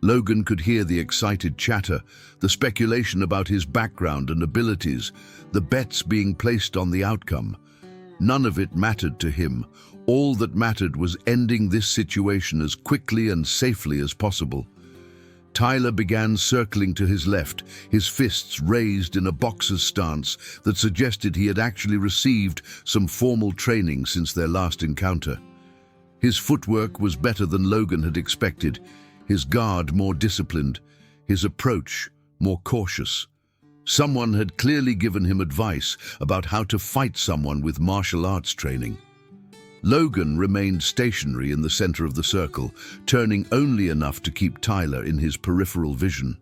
Logan could hear the excited chatter, the speculation about his background and abilities, the bets being placed on the outcome. None of it mattered to him. All that mattered was ending this situation as quickly and safely as possible. Tyler began circling to his left, his fists raised in a boxer's stance that suggested he had actually received some formal training since their last encounter. His footwork was better than Logan had expected, his guard more disciplined, his approach more cautious. Someone had clearly given him advice about how to fight someone with martial arts training. Logan remained stationary in the center of the circle, turning only enough to keep Tyler in his peripheral vision.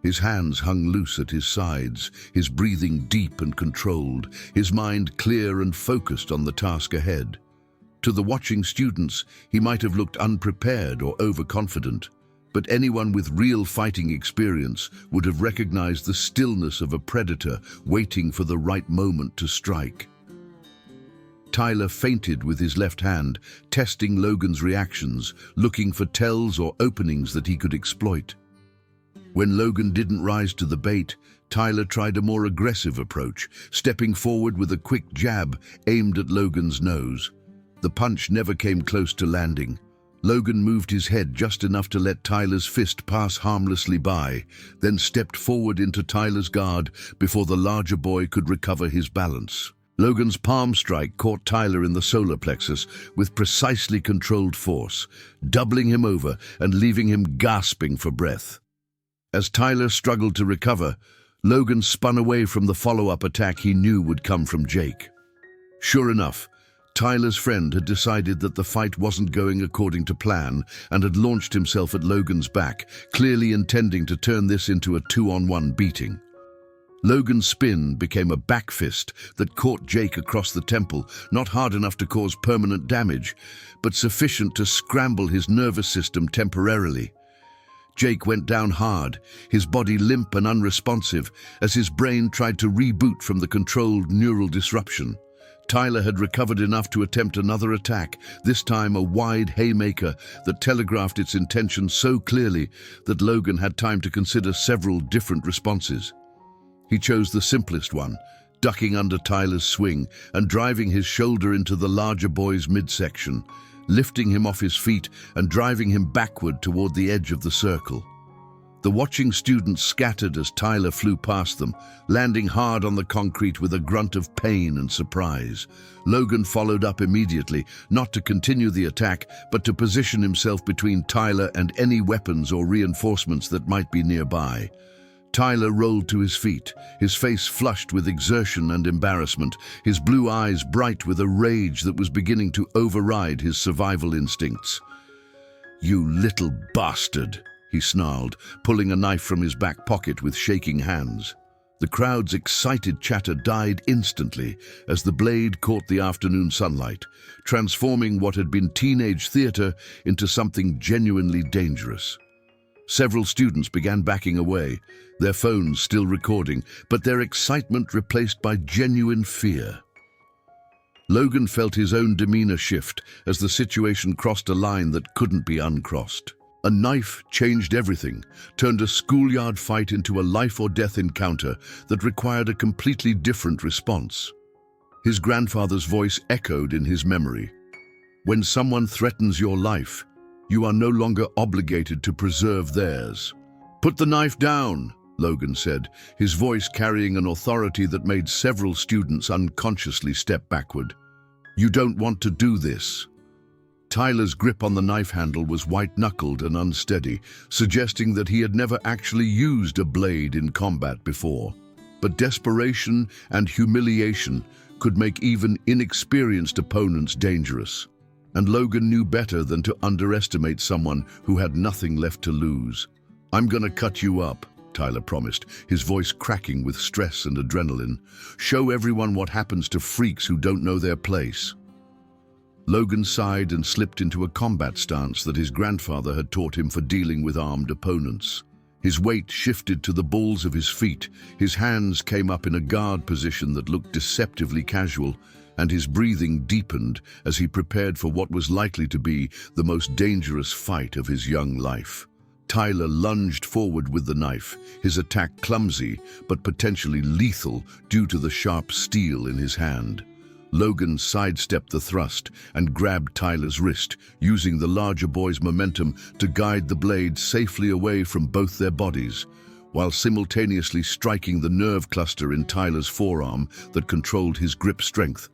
His hands hung loose at his sides, his breathing deep and controlled, his mind clear and focused on the task ahead. To the watching students, he might have looked unprepared or overconfident, but anyone with real fighting experience would have recognized the stillness of a predator waiting for the right moment to strike. Tyler feinted with his left hand, testing Logan's reactions, looking for tells or openings that he could exploit. When Logan didn't rise to the bait, Tyler tried a more aggressive approach, stepping forward with a quick jab aimed at Logan's nose. The punch never came close to landing. Logan moved his head just enough to let Tyler's fist pass harmlessly by, then stepped forward into Tyler's guard before the larger boy could recover his balance. Logan's palm strike caught Tyler in the solar plexus with precisely controlled force, doubling him over and leaving him gasping for breath. As Tyler struggled to recover, Logan spun away from the follow-up attack he knew would come from Jake. Sure enough, Tyler's friend had decided that the fight wasn't going according to plan and had launched himself at Logan's back, clearly intending to turn this into a 2-on-1 beating. Logan's spin became a back fist that caught Jake across the temple, not hard enough to cause permanent damage, but sufficient to scramble his nervous system temporarily. Jake went down hard, his body limp and unresponsive, as his brain tried to reboot from the controlled neural disruption. Tyler had recovered enough to attempt another attack, this time a wide haymaker that telegraphed its intention so clearly that Logan had time to consider several different responses. He chose the simplest one, ducking under Tyler's swing and driving his shoulder into the larger boy's midsection, lifting him off his feet and driving him backward toward the edge of the circle. The watching students scattered as Tyler flew past them, landing hard on the concrete with a grunt of pain and surprise. Logan followed up immediately, not to continue the attack, but to position himself between Tyler and any weapons or reinforcements that might be nearby. Tyler rolled to his feet, his face flushed with exertion and embarrassment, his blue eyes bright with a rage that was beginning to override his survival instincts. "You little bastard," he snarled, pulling a knife from his back pocket with shaking hands. The crowd's excited chatter died instantly as the blade caught the afternoon sunlight, transforming what had been teenage theater into something genuinely dangerous. Several students began backing away, their phones still recording, but their excitement replaced by genuine fear. Logan felt his own demeanor shift as the situation crossed a line that couldn't be uncrossed. A knife changed everything, turned a schoolyard fight into a life-or-death encounter that required a completely different response. His grandfather's voice echoed in his memory. "When someone threatens your life, you are no longer obligated to preserve theirs." "Put the knife down," Logan said, his voice carrying an authority that made several students unconsciously step backward. "You don't want to do this." Tyler's grip on the knife handle was white-knuckled and unsteady, suggesting that he had never actually used a blade in combat before. But desperation and humiliation could make even inexperienced opponents dangerous, and Logan knew better than to underestimate someone who had nothing left to lose. "I'm gonna cut you up," Tyler promised, his voice cracking with stress and adrenaline. "Show everyone what happens to freaks who don't know their place." Logan sighed and slipped into a combat stance that his grandfather had taught him for dealing with armed opponents. His weight shifted to the balls of his feet, his hands came up in a guard position that looked deceptively casual, and his breathing deepened as he prepared for what was likely to be the most dangerous fight of his young life. Tyler lunged forward with the knife, his attack clumsy but potentially lethal due to the sharp steel in his hand. Logan sidestepped the thrust and grabbed Tyler's wrist, using the larger boy's momentum to guide the blade safely away from both their bodies, while simultaneously striking the nerve cluster in Tyler's forearm that controlled his grip strength.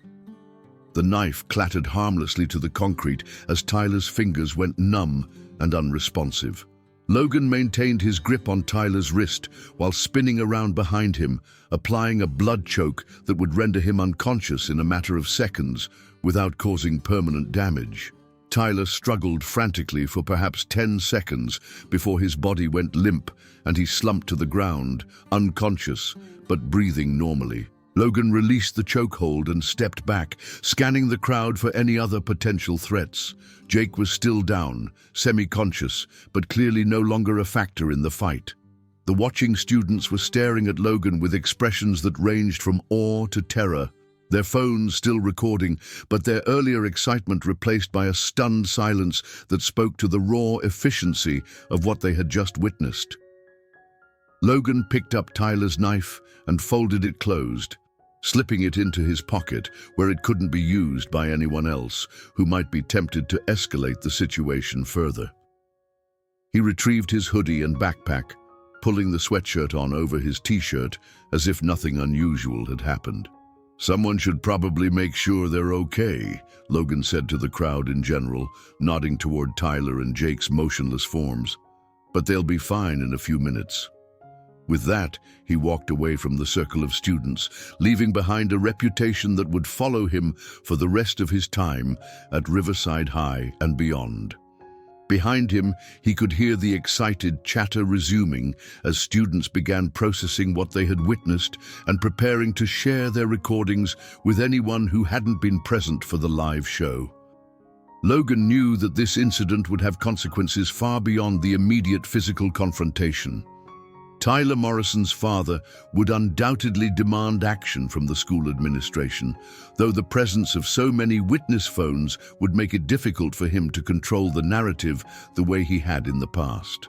The knife clattered harmlessly to the concrete as Tyler's fingers went numb and unresponsive. Logan maintained his grip on Tyler's wrist while spinning around behind him, applying a blood choke that would render him unconscious in a matter of seconds without causing permanent damage. Tyler struggled frantically for perhaps 10 seconds before his body went limp and he slumped to the ground, unconscious but breathing normally. Logan released the chokehold and stepped back, scanning the crowd for any other potential threats. Jake was still down, semi-conscious, but clearly no longer a factor in the fight. The watching students were staring at Logan with expressions that ranged from awe to terror, their phones still recording, but their earlier excitement replaced by a stunned silence that spoke to the raw efficiency of what they had just witnessed. Logan picked up Tyler's knife and folded it closed, slipping it into his pocket where it couldn't be used by anyone else who might be tempted to escalate the situation further. He retrieved his hoodie and backpack, pulling the sweatshirt on over his t-shirt as if nothing unusual had happened. "Someone should probably make sure they're okay," Logan said to the crowd in general, nodding toward Tyler and Jake's motionless forms. "But they'll be fine in a few minutes." With that, he walked away from the circle of students, leaving behind a reputation that would follow him for the rest of his time at Riverside High and beyond. Behind him, he could hear the excited chatter resuming as students began processing what they had witnessed and preparing to share their recordings with anyone who hadn't been present for the live show. Logan knew that this incident would have consequences far beyond the immediate physical confrontation. Tyler Morrison's father would undoubtedly demand action from the school administration, though the presence of so many witness phones would make it difficult for him to control the narrative the way he had in the past.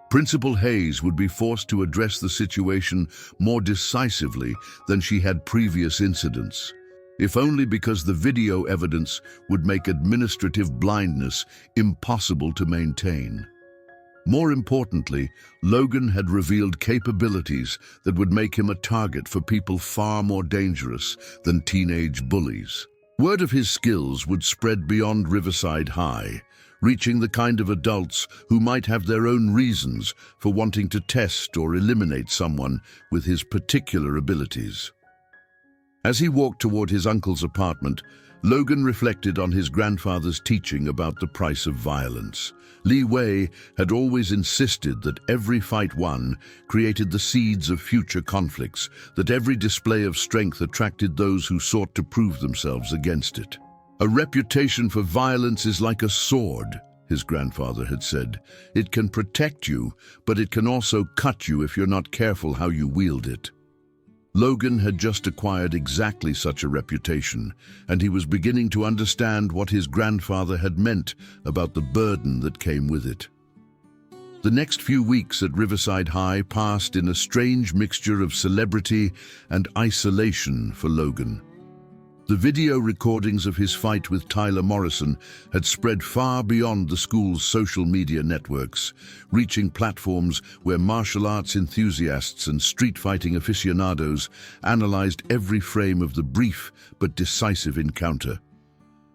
Principal Hayes would be forced to address the situation more decisively than she had previous incidents, if only because the video evidence would make administrative blindness impossible to maintain. More importantly, Logan had revealed capabilities that would make him a target for people far more dangerous than teenage bullies. Word of his skills would spread beyond Riverside High, reaching the kind of adults who might have their own reasons for wanting to test or eliminate someone with his particular abilities. As he walked toward his uncle's apartment, Logan reflected on his grandfather's teaching about the price of violence. Li Wei had always insisted that every fight won created the seeds of future conflicts, that every display of strength attracted those who sought to prove themselves against it. "A reputation for violence is like a sword," his grandfather had said. "It can protect you, but it can also cut you if you're not careful how you wield it." Logan had just acquired exactly such a reputation, and he was beginning to understand what his grandfather had meant about the burden that came with it. The next few weeks at Riverside High passed in a strange mixture of celebrity and isolation for Logan. The video recordings of his fight with Tyler Morrison had spread far beyond the school's social media networks, reaching platforms where martial arts enthusiasts and street fighting aficionados analyzed every frame of the brief but decisive encounter.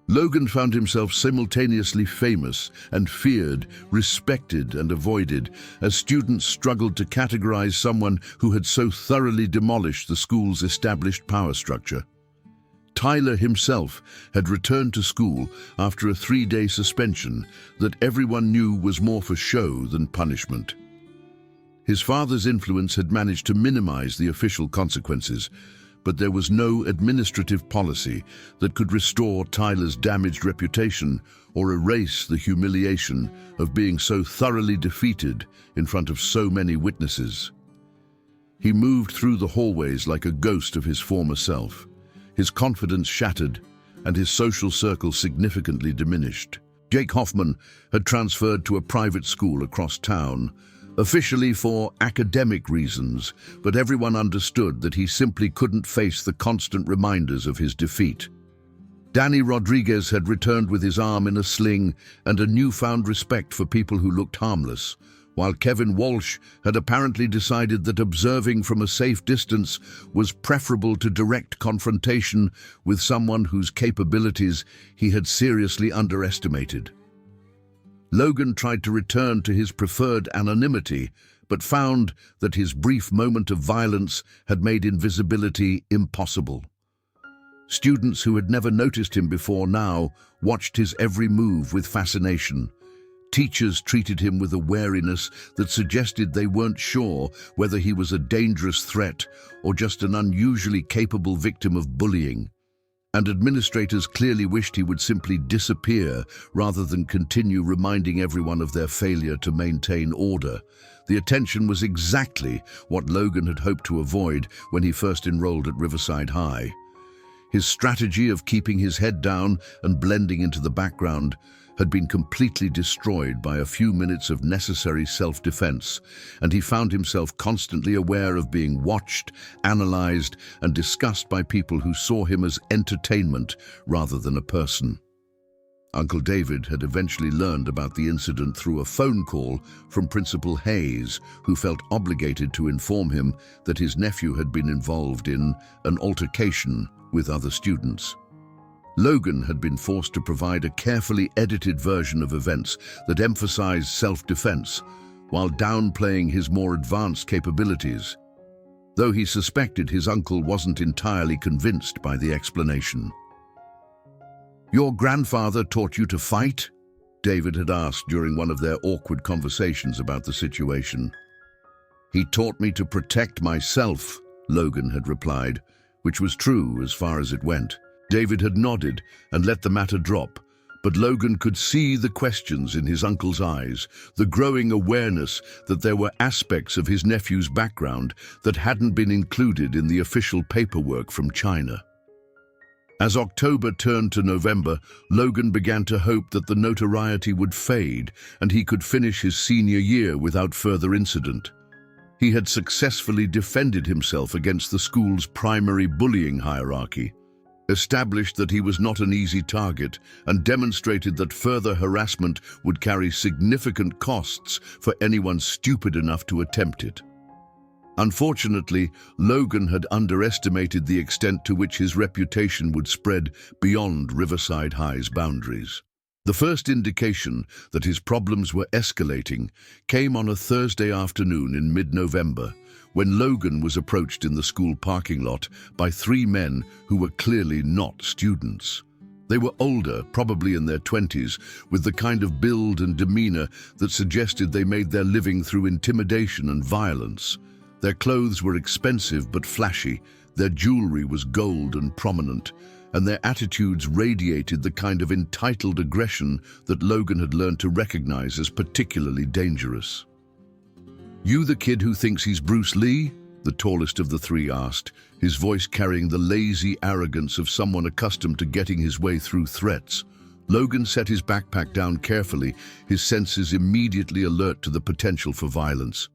Logan found himself simultaneously famous and feared, respected and avoided, as students struggled to categorize someone who had so thoroughly demolished the school's established power structure. Tyler himself had returned to school after a 3-day suspension that everyone knew was more for show than punishment. His father's influence had managed to minimize the official consequences, but there was no administrative policy that could restore Tyler's damaged reputation or erase the humiliation of being so thoroughly defeated in front of so many witnesses. He moved through the hallways like a ghost of his former self, his confidence shattered and his social circle significantly diminished. Jake Hoffman had transferred to a private school across town, officially for academic reasons, but everyone understood that he simply couldn't face the constant reminders of his defeat. Danny Rodriguez had returned with his arm in a sling and a newfound respect for people who looked harmless, while Kevin Walsh had apparently decided that observing from a safe distance was preferable to direct confrontation with someone whose capabilities he had seriously underestimated. Logan tried to return to his preferred anonymity, but found that his brief moment of violence had made invisibility impossible. Students who had never noticed him before now watched his every move with fascination. Teachers treated him with a wariness that suggested they weren't sure whether he was a dangerous threat or just an unusually capable victim of bullying. And administrators clearly wished he would simply disappear rather than continue reminding everyone of their failure to maintain order. The attention was exactly what Logan had hoped to avoid when he first enrolled at Riverside High. His strategy of keeping his head down and blending into the background had been completely destroyed by a few minutes of necessary self-defense, and he found himself constantly aware of being watched, analyzed, and discussed by people who saw him as entertainment rather than a person. Uncle David had eventually learned about the incident through a phone call from Principal Hayes, who felt obligated to inform him that his nephew had been involved in an altercation with other students. Logan had been forced to provide a carefully edited version of events that emphasized self-defense while downplaying his more advanced capabilities, though he suspected his uncle wasn't entirely convinced by the explanation. "Your grandfather taught you to fight?" David had asked during one of their awkward conversations about the situation. "He taught me to protect myself," Logan had replied, which was true as far as it went. David had nodded and let the matter drop, but Logan could see the questions in his uncle's eyes, the growing awareness that there were aspects of his nephew's background that hadn't been included in the official paperwork from China. As October turned to November, Logan began to hope that the notoriety would fade and he could finish his senior year without further incident. He had successfully defended himself against the school's primary bullying hierarchy, established that he was not an easy target, and demonstrated that further harassment would carry significant costs for anyone stupid enough to attempt it. Unfortunately, Logan had underestimated the extent to which his reputation would spread beyond Riverside High's boundaries. The first indication that his problems were escalating came on a Thursday afternoon in mid-November, when Logan was approached in the school parking lot by three men who were clearly not students. They were older, probably in their 20s, with the kind of build and demeanor that suggested they made their living through intimidation and violence. Their clothes were expensive but flashy, their jewelry was gold and prominent, and their attitudes radiated the kind of entitled aggression that Logan had learned to recognize as particularly dangerous. "You the kid who thinks he's Bruce Lee?" the tallest of the three asked, his voice carrying the lazy arrogance of someone accustomed to getting his way through threats. Logan set his backpack down carefully, his senses immediately alert to the potential for violence.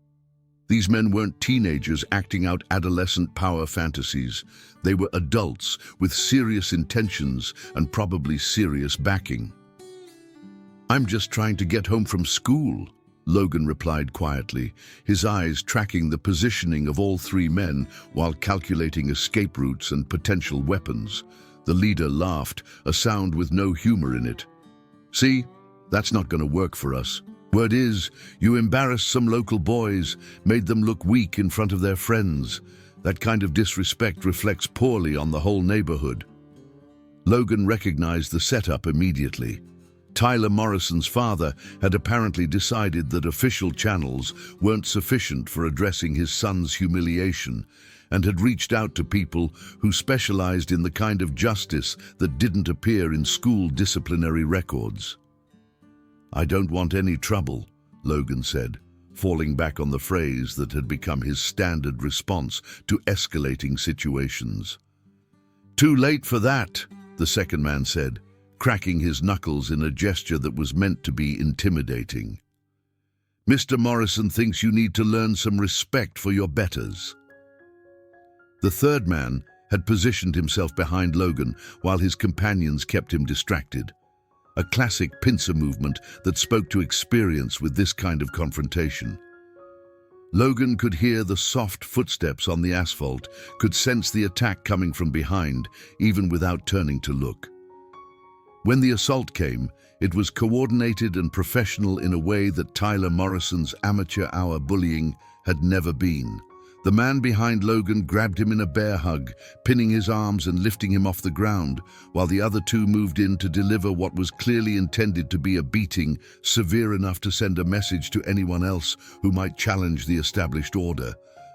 These men weren't teenagers acting out adolescent power fantasies. They were adults with serious intentions and probably serious backing. "I'm just trying to get home from school," Logan replied quietly, his eyes tracking the positioning of all three men while calculating escape routes and potential weapons. The leader laughed, a sound with no humor in it. "See, that's not going to work for us. Word is, you embarrassed some local boys, made them look weak in front of their friends. That kind of disrespect reflects poorly on the whole neighborhood." Logan recognized the setup immediately. Tyler Morrison's father had apparently decided that official channels weren't sufficient for addressing his son's humiliation, and had reached out to people who specialized in the kind of justice that didn't appear in school disciplinary records. "I don't want any trouble," Logan said, falling back on the phrase that had become his standard response to escalating situations. "Too late for that," the second man said, cracking his knuckles in a gesture that was meant to be intimidating. "Mr. Morrison thinks you need to learn some respect for your betters." The third man had positioned himself behind Logan while his companions kept him distracted. A classic pincer movement that spoke to experience with this kind of confrontation. Logan could hear the soft footsteps on the asphalt, could sense the attack coming from behind, even without turning to look. When the assault came, it was coordinated and professional in a way that Tyler Morrison's amateur hour bullying had never been. The man behind Logan grabbed him in a bear hug, pinning his arms and lifting him off the ground, while the other two moved in to deliver what was clearly intended to be a beating, severe enough to send a message to anyone else who might challenge the established order.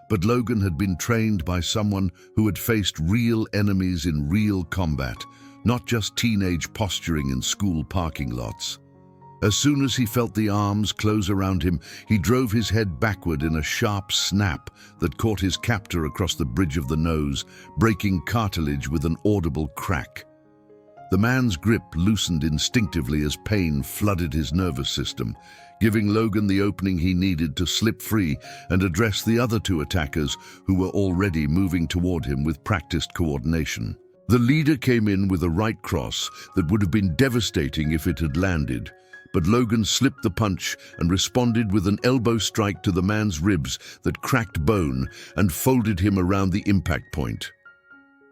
But Logan had been trained by someone who had faced real enemies in real combat, not just teenage posturing in school parking lots. As soon as he felt the arms close around him, he drove his head backward in a sharp snap that caught his captor across the bridge of the nose, breaking cartilage with an audible crack. The man's grip loosened instinctively as pain flooded his nervous system, giving Logan the opening he needed to slip free and address the other two attackers who were already moving toward him with practiced coordination. The leader came in with a right cross that would have been devastating if it had landed, but Logan slipped the punch and responded with an elbow strike to the man's ribs that cracked bone and folded him around the impact point.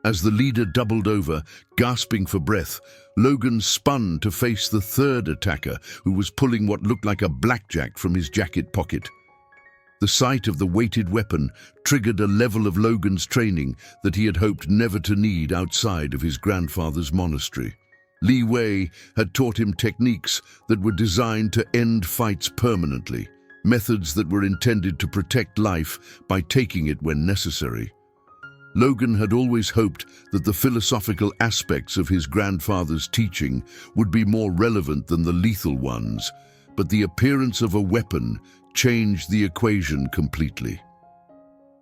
As the leader doubled over, gasping for breath, Logan spun to face the third attacker, who was pulling what looked like a blackjack from his jacket pocket. The sight of the weighted weapon triggered a level of Logan's training that he had hoped never to need outside of his grandfather's monastery. Li Wei had taught him techniques that were designed to end fights permanently, methods that were intended to protect life by taking it when necessary. Logan had always hoped that the philosophical aspects of his grandfather's teaching would be more relevant than the lethal ones, but the appearance of a weapon changed the equation completely.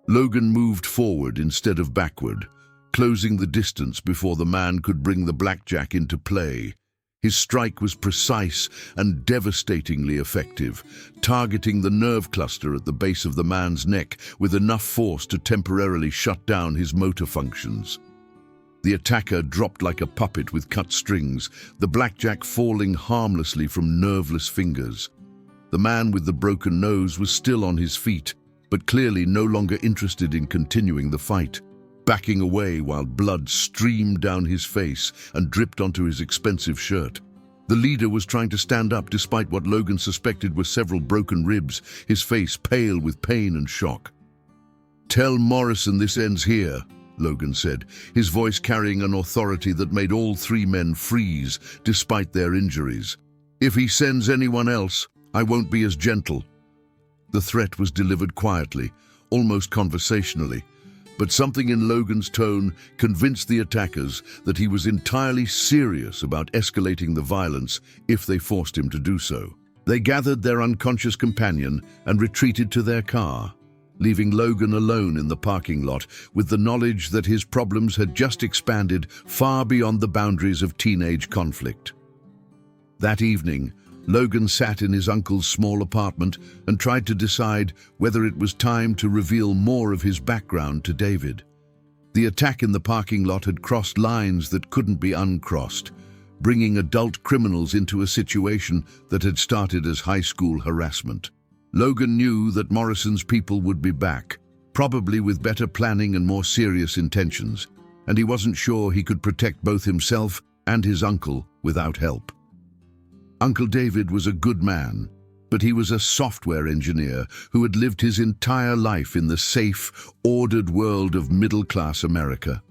Logan moved forward instead of backward, closing the distance before the man could bring the blackjack into play. His strike was precise and devastatingly effective, targeting the nerve cluster at the base of the man's neck with enough force to temporarily shut down his motor functions. The attacker dropped like a puppet with cut strings, the blackjack falling harmlessly from nerveless fingers. The man with the broken nose was still on his feet, but clearly no longer interested in continuing the fight, backing away while blood streamed down his face and dripped onto his expensive shirt. The leader was trying to stand up despite what Logan suspected were several broken ribs, his face pale with pain and shock. "Tell Morrison this ends here," Logan said, his voice carrying an authority that made all three men freeze despite their injuries. "If he sends anyone else, I won't be as gentle." The threat was delivered quietly, almost conversationally, but something in Logan's tone convinced the attackers that he was entirely serious about escalating the violence if they forced him to do so. They gathered their unconscious companion and retreated to their car, leaving Logan alone in the parking lot with the knowledge that his problems had just expanded far beyond the boundaries of teenage conflict. That evening, Logan sat in his uncle's small apartment and tried to decide whether it was time to reveal more of his background to David. The attack in the parking lot had crossed lines that couldn't be uncrossed, bringing adult criminals into a situation that had started as high school harassment. Logan knew that Morrison's people would be back, probably with better planning and more serious intentions, and he wasn't sure he could protect both himself and his uncle without help. Uncle David was a good man, but he was a software engineer who had lived his entire life in the safe, ordered world of middle-class America.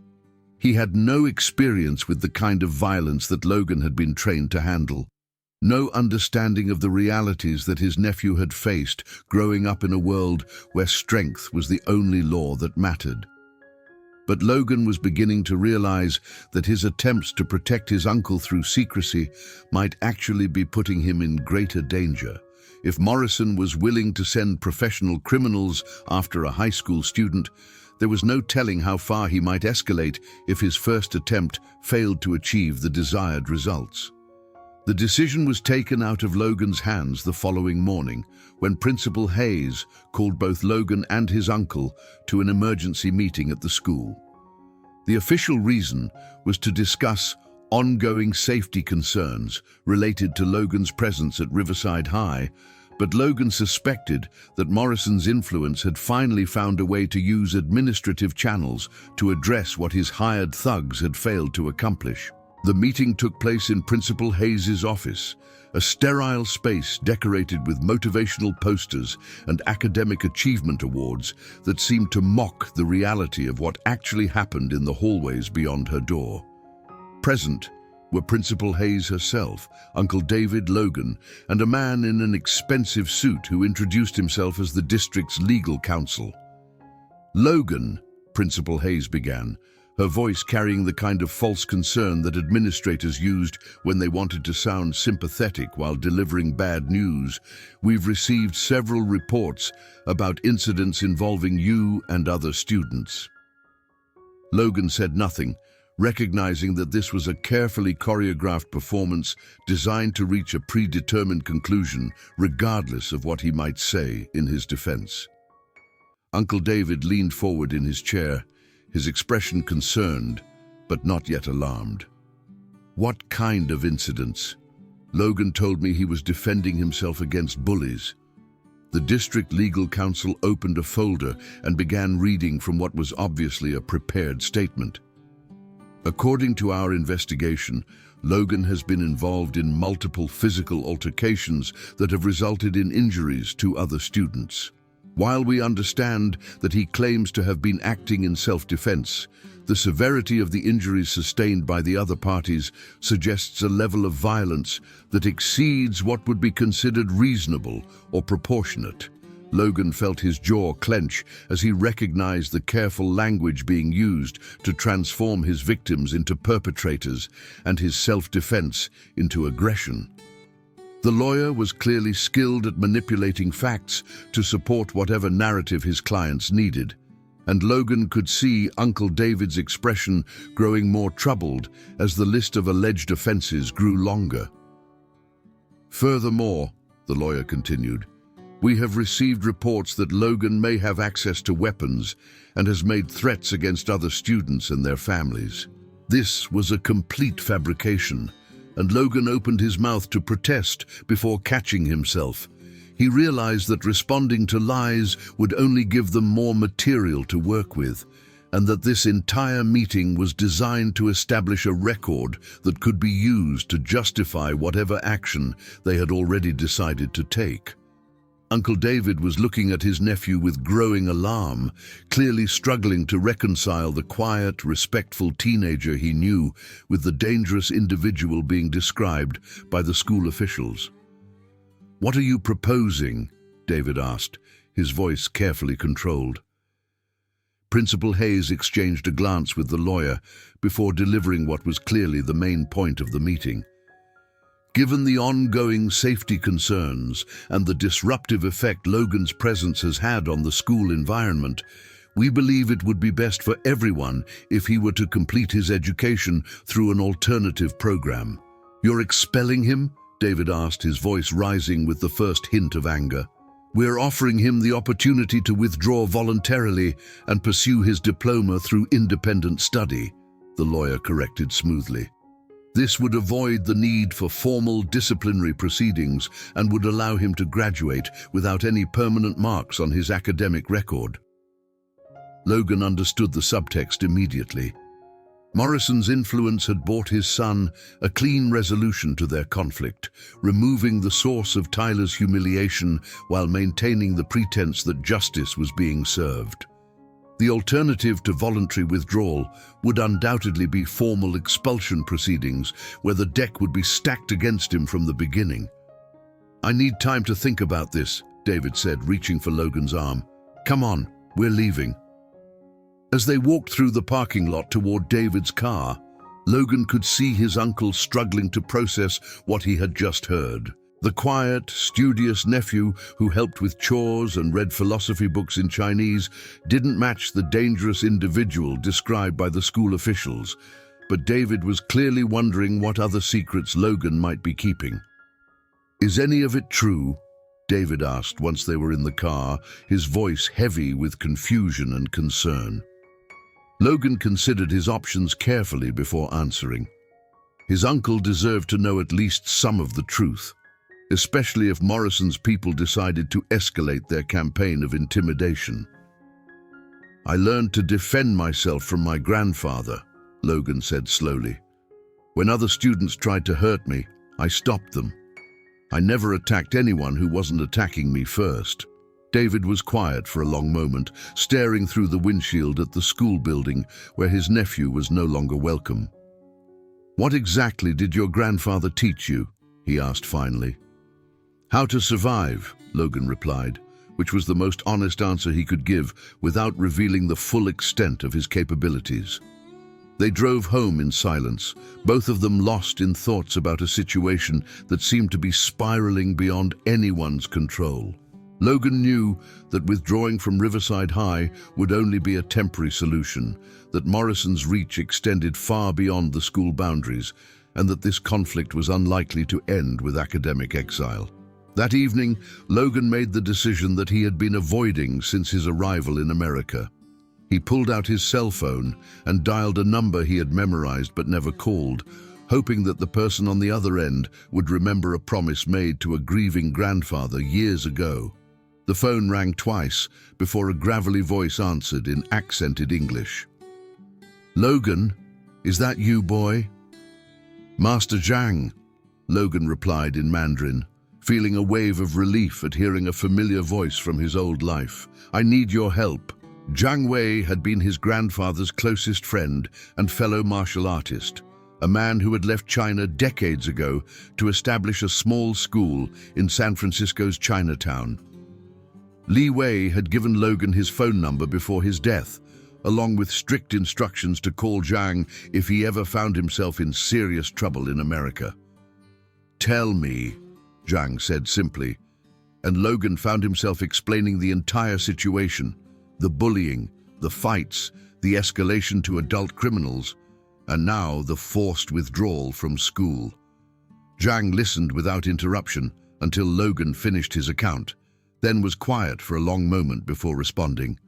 He had no experience with the kind of violence that Logan had been trained to handle, no understanding of the realities that his nephew had faced growing up in a world where strength was the only law that mattered. But Logan was beginning to realize that his attempts to protect his uncle through secrecy might actually be putting him in greater danger. If Morrison was willing to send professional criminals after a high school student, there was no telling how far he might escalate if his first attempt failed to achieve the desired results. The decision was taken out of Logan's hands the following morning when Principal Hayes called both Logan and his uncle to an emergency meeting at the school. The official reason was to discuss ongoing safety concerns related to Logan's presence at Riverside High, but Logan suspected that Morrison's influence had finally found a way to use administrative channels to address what his hired thugs had failed to accomplish. The meeting took place in Principal Hayes's office, a sterile space decorated with motivational posters and academic achievement awards that seemed to mock the reality of what actually happened in the hallways beyond her door. Present were Principal Hayes herself, Uncle David Logan, and a man in an expensive suit who introduced himself as the district's legal counsel. "Logan," Principal Hayes began, her voice carrying the kind of false concern that administrators used when they wanted to sound sympathetic while delivering bad news. "We've received several reports about incidents involving you and other students." Logan said nothing, recognizing that this was a carefully choreographed performance designed to reach a predetermined conclusion, regardless of what he might say in his defense. Uncle David leaned forward in his chair, his expression concerned, but not yet alarmed. "What kind of incidents?" "Logan told me he was defending himself against bullies." The district legal counsel opened a folder and began reading from what was obviously a prepared statement. "According to our investigation, Logan has been involved in multiple physical altercations that have resulted in injuries to other students. While we understand that he claims to have been acting in self-defense, the severity of the injuries sustained by the other parties suggests a level of violence that exceeds what would be considered reasonable or proportionate." Logan felt his jaw clench as he recognized the careful language being used to transform his victims into perpetrators and his self-defense into aggression. The lawyer was clearly skilled at manipulating facts to support whatever narrative his clients needed, and Logan could see Uncle David's expression growing more troubled as the list of alleged offenses grew longer. "Furthermore," the lawyer continued, "we have received reports that Logan may have access to weapons and has made threats against other students and their families. This was a complete fabrication," and Logan opened his mouth to protest before catching himself. He realized that responding to lies would only give them more material to work with, and that this entire meeting was designed to establish a record that could be used to justify whatever action they had already decided to take. Uncle David was looking at his nephew with growing alarm, clearly struggling to reconcile the quiet, respectful teenager he knew with the dangerous individual being described by the school officials. "What are you proposing?" David asked, his voice carefully controlled. Principal Hayes exchanged a glance with the lawyer before delivering what was clearly the main point of the meeting. "Given the ongoing safety concerns and the disruptive effect Logan's presence has had on the school environment, we believe it would be best for everyone if he were to complete his education through an alternative program." "You're expelling him?" David asked, his voice rising with the first hint of anger. "We're offering him the opportunity to withdraw voluntarily and pursue his diploma through independent study," the lawyer corrected smoothly. "This would avoid the need for formal disciplinary proceedings and would allow him to graduate without any permanent marks on his academic record." Logan understood the subtext immediately. Morrison's influence had brought his son a clean resolution to their conflict, removing the source of Tyler's humiliation while maintaining the pretense that justice was being served. The alternative to voluntary withdrawal would undoubtedly be formal expulsion proceedings where the deck would be stacked against him from the beginning. "I need time to think about this," David said, reaching for Logan's arm. "Come on, we're leaving." As they walked through the parking lot toward David's car, Logan could see his uncle struggling to process what he had just heard. The quiet, studious nephew who helped with chores and read philosophy books in Chinese didn't match the dangerous individual described by the school officials, but David was clearly wondering what other secrets Logan might be keeping. "Is any of it true?" David asked once they were in the car, his voice heavy with confusion and concern. Logan considered his options carefully before answering. His uncle deserved to know at least some of the truth, especially if Morrison's people decided to escalate their campaign of intimidation. "I learned to defend myself from my grandfather," Logan said slowly. When other students tried to hurt me, I stopped them. I never attacked anyone who wasn't attacking me first. David was quiet for a long moment, staring through the windshield at the school building where his nephew was no longer welcome. "What exactly did your grandfather teach you?" he asked finally. "How to survive," Logan replied, which was the most honest answer he could give without revealing the full extent of his capabilities. They drove home in silence, both of them lost in thoughts about a situation that seemed to be spiraling beyond anyone's control. Logan knew that withdrawing from Riverside High would only be a temporary solution, that Morrison's reach extended far beyond the school boundaries, and that this conflict was unlikely to end with academic exile. That evening, Logan made the decision that he had been avoiding since his arrival in America. He pulled out his cell phone and dialed a number he had memorized but never called, hoping that the person on the other end would remember a promise made to a grieving grandfather years ago. The phone rang twice before a gravelly voice answered in accented English. "Logan, is that you, boy?" "Master Zhang," Logan replied in Mandarin, feeling a wave of relief at hearing a familiar voice from his old life. "I need your help." Zhang Wei had been his grandfather's closest friend and fellow martial artist, a man who had left China decades ago to establish a small school in San Francisco's Chinatown. Li Wei had given Logan his phone number before his death, along with strict instructions to call Zhang if he ever found himself in serious trouble in America. "Tell me," Zhang said simply, and Logan found himself explaining the entire situation. The bullying, the fights, the escalation to adult criminals, and now the forced withdrawal from school. Zhang listened without interruption until Logan finished his account, then was quiet for a long moment before responding.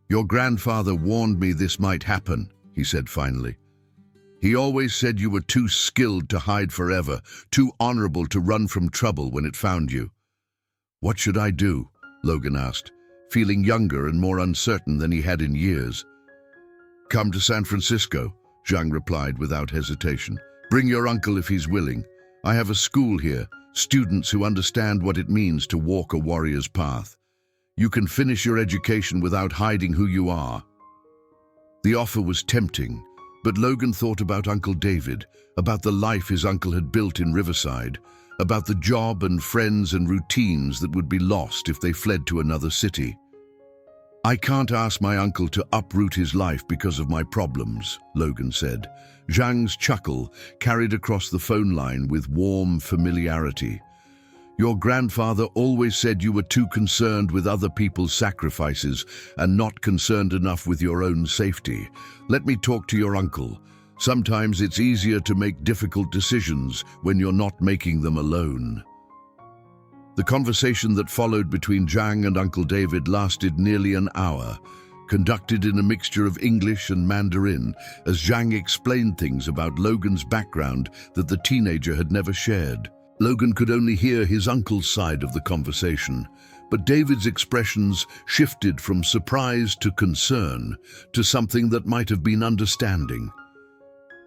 "Your grandfather warned me this might happen," he said finally. "He always said you were too skilled to hide forever, too honorable to run from trouble when it found you." "What should I do?" Logan asked, feeling younger and more uncertain than he had in years. "Come to San Francisco," Zhang replied without hesitation. "Bring your uncle if he's willing. I have a school here, students who understand what it means to walk a warrior's path. You can finish your education without hiding who you are." The offer was tempting, but Logan thought about Uncle David, about the life his uncle had built in Riverside, about the job and friends and routines that would be lost if they fled to another city. "I can't ask my uncle to uproot his life because of my problems," Logan said. Zhang's chuckle carried across the phone line with warm familiarity. "Your grandfather always said you were too concerned with other people's sacrifices and not concerned enough with your own safety. Let me talk to your uncle. Sometimes it's easier to make difficult decisions when you're not making them alone." The conversation that followed between Zhang and Uncle David lasted nearly an hour, conducted in a mixture of English and Mandarin, as Zhang explained things about Logan's background that the teenager had never shared. Logan could only hear his uncle's side of the conversation, but David's expressions shifted from surprise to concern, to something that might have been understanding.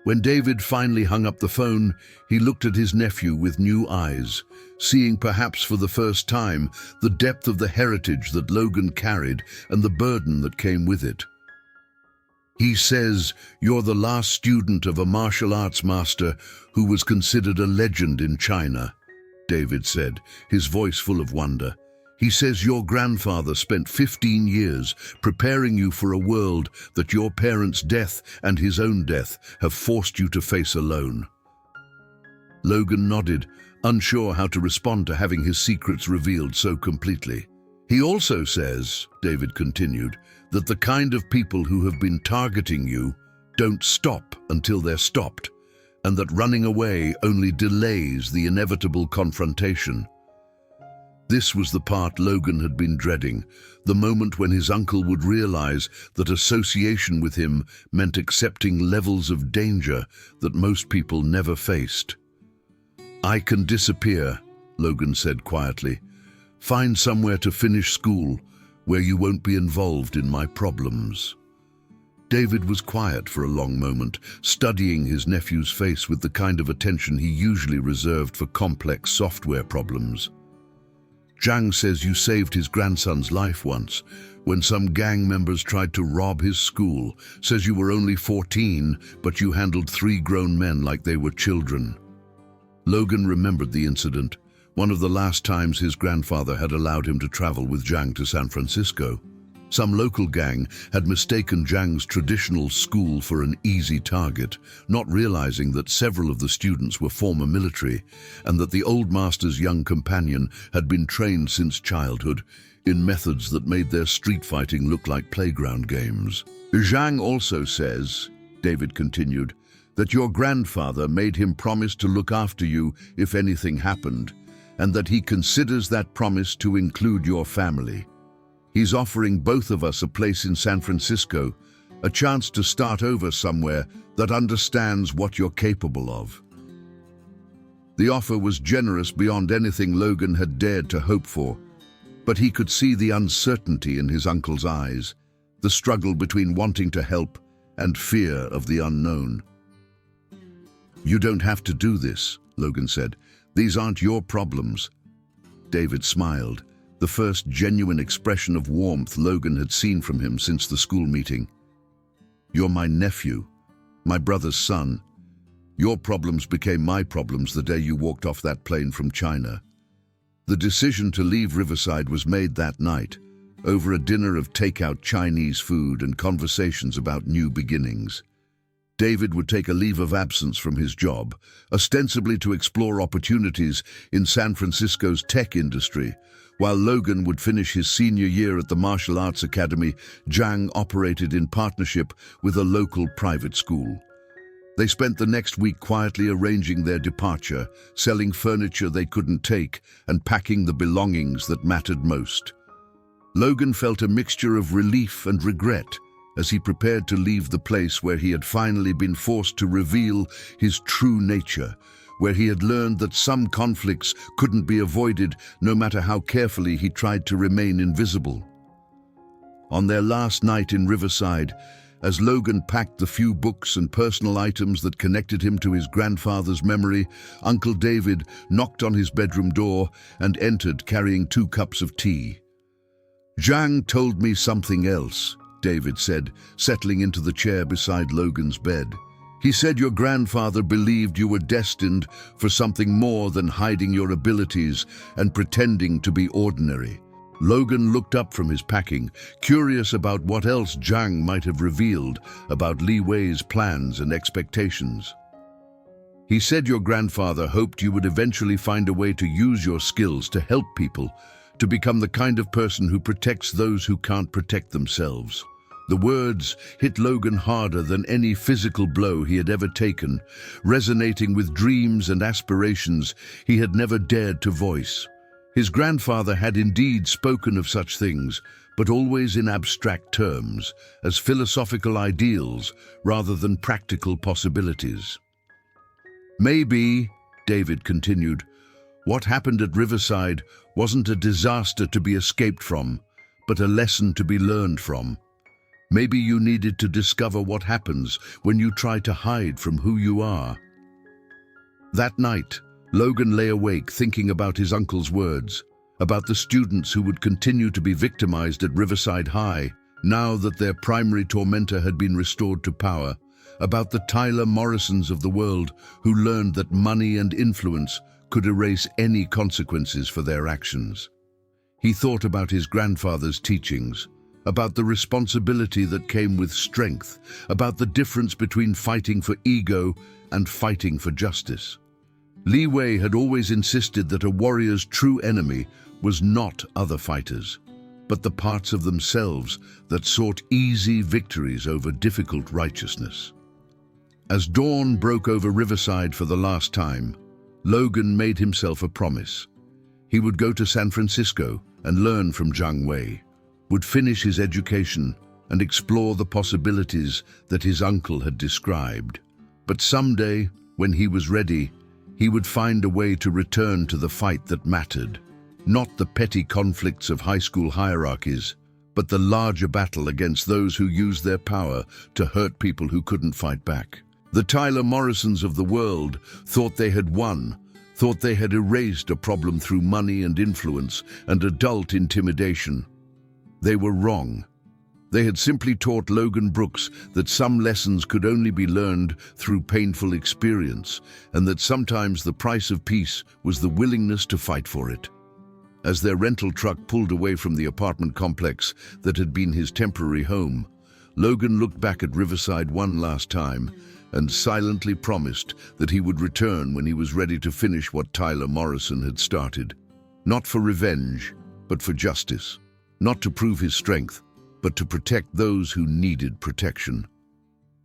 When David finally hung up the phone, he looked at his nephew with new eyes, seeing perhaps for the first time the depth of the heritage that Logan carried and the burden that came with it. "He says you're the last student of a martial arts master who was considered a legend in China," David said, his voice full of wonder. "He says your grandfather spent 15 years preparing you for a world that your parents' death and his own death have forced you to face alone." Logan nodded, unsure how to respond to having his secrets revealed so completely. "He also says," David continued, "that the kind of people who have been targeting you don't stop until they're stopped, and that running away only delays the inevitable confrontation." This was the part Logan had been dreading, the moment when his uncle would realize that association with him meant accepting levels of danger that most people never faced. "I can disappear," Logan said quietly. "Find somewhere to finish school where you won't be involved in my problems." David was quiet for a long moment, studying his nephew's face with the kind of attention he usually reserved for complex software problems. "Zhang says you saved his grandson's life once, when some gang members tried to rob his school. Says you were only 14, but you handled 3 grown men like they were children." Logan remembered the incident, one of the last times his grandfather had allowed him to travel with Zhang to San Francisco. Some local gang had mistaken Zhang's traditional school for an easy target, not realizing that several of the students were former military and that the old master's young companion had been trained since childhood in methods that made their street fighting look like playground games. "Zhang also says," David continued, "that your grandfather made him promise to look after you if anything happened, and that he considers that promise to include your family. He's offering both of us a place in San Francisco, a chance to start over somewhere that understands what you're capable of." The offer was generous beyond anything Logan had dared to hope for, but he could see the uncertainty in his uncle's eyes, the struggle between wanting to help and fear of the unknown. "You don't have to do this," Logan said. "These aren't your problems." David smiled, the first genuine expression of warmth Logan had seen from him since the school meeting. "You're my nephew, my brother's son. Your problems became my problems the day you walked off that plane from China." The decision to leave Riverside was made that night, over a dinner of takeout Chinese food and conversations about new beginnings. David would take a leave of absence from his job, ostensibly to explore opportunities in San Francisco's tech industry, while Logan would finish his senior year at the Martial Arts Academy Zhang operated in partnership with a local private school. They spent the next week quietly arranging their departure, selling furniture they couldn't take, and packing the belongings that mattered most. Logan felt a mixture of relief and regret as he prepared to leave the place where he had finally been forced to reveal his true nature, where he had learned that some conflicts couldn't be avoided no matter how carefully he tried to remain invisible. On their last night in Riverside, as Logan packed the few books and personal items that connected him to his grandfather's memory, Uncle David knocked on his bedroom door and entered carrying 2 cups of tea. "Zhang told me something else," David said, settling into the chair beside Logan's bed. "He said your grandfather believed you were destined for something more than hiding your abilities and pretending to be ordinary." Logan looked up from his packing, curious about what else Zhang might have revealed about Li Wei's plans and expectations. "He said your grandfather hoped you would eventually find a way to use your skills to help people, to become the kind of person who protects those who can't protect themselves." The words hit Logan harder than any physical blow he had ever taken, resonating with dreams and aspirations he had never dared to voice. His grandfather had indeed spoken of such things, but always in abstract terms, as philosophical ideals rather than practical possibilities. "Maybe," David continued, "what happened at Riverside wasn't a disaster to be escaped from, but a lesson to be learned from. Maybe you needed to discover what happens when you try to hide from who you are." That night, Logan lay awake thinking about his uncle's words, about the students who would continue to be victimized at Riverside High, now that their primary tormentor had been restored to power, about the Tyler Morrisons of the world who learned that money and influence could erase any consequences for their actions. He thought about his grandfather's teachings, about the responsibility that came with strength, about the difference between fighting for ego and fighting for justice. Li Wei had always insisted that a warrior's true enemy was not other fighters, but the parts of themselves that sought easy victories over difficult righteousness. As dawn broke over Riverside for the last time, Logan made himself a promise. He would go to San Francisco and learn from Zhang Wei, would finish his education and explore the possibilities that his uncle had described. But someday, when he was ready, he would find a way to return to the fight that mattered, not the petty conflicts of high school hierarchies, but the larger battle against those who used their power to hurt people who couldn't fight back. The Tyler Morrisons of the world thought they had won, thought they had erased a problem through money and influence and adult intimidation. They were wrong. They had simply taught Logan Brooks that some lessons could only be learned through painful experience, and that sometimes the price of peace was the willingness to fight for it. As their rental truck pulled away from the apartment complex that had been his temporary home, Logan looked back at Riverside one last time and silently promised that he would return when he was ready to finish what Tyler Morrison had started. Not for revenge, but for justice. Not to prove his strength, but to protect those who needed protection.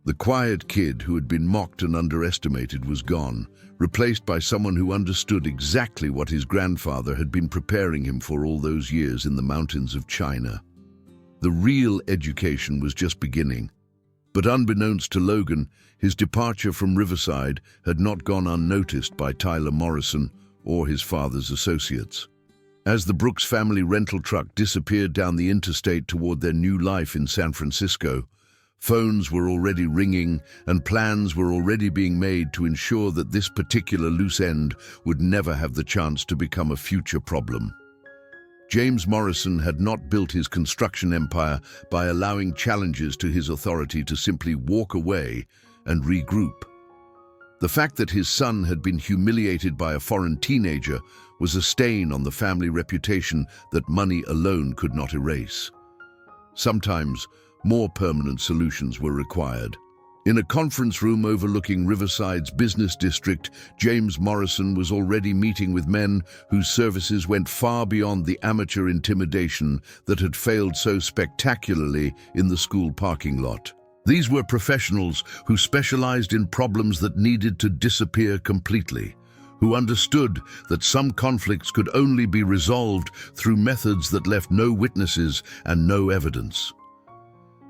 The quiet kid who had been mocked and underestimated was gone, replaced by someone who understood exactly what his grandfather had been preparing him for all those years in the mountains of China. The real education was just beginning. But unbeknownst to Logan, his departure from Riverside had not gone unnoticed by Tyler Morrison or his father's associates. As the Brooks family rental truck disappeared down the interstate toward their new life in San Francisco, phones were already ringing and plans were already being made to ensure that this particular loose end would never have the chance to become a future problem. James Morrison had not built his construction empire by allowing challenges to his authority to simply walk away and regroup. The fact that his son had been humiliated by a foreign teenager was a stain on the family reputation that money alone could not erase. Sometimes, more permanent solutions were required. In a conference room overlooking Riverside's business district, James Morrison was already meeting with men whose services went far beyond the amateur intimidation that had failed so spectacularly in the school parking lot. These were professionals who specialized in problems that needed to disappear completely, who understood that some conflicts could only be resolved through methods that left no witnesses and no evidence.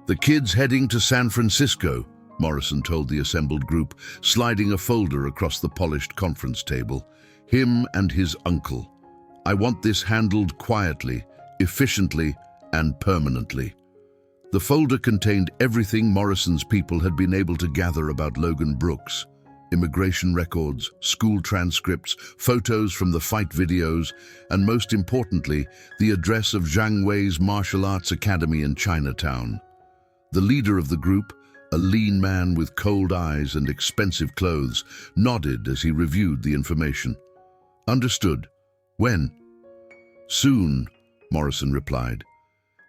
"The kid's heading to San Francisco," Morrison told the assembled group, sliding a folder across the polished conference table. "Him and his uncle. I want this handled quietly, efficiently, and permanently." The folder contained everything Morrison's people had been able to gather about Logan Brooks: immigration records, school transcripts, photos from the fight videos, and most importantly, the address of Zhang Wei's martial arts academy in Chinatown. The leader of the group, a lean man with cold eyes and expensive clothes, nodded as he reviewed the information. "Understood. When?" "Soon," Morrison replied.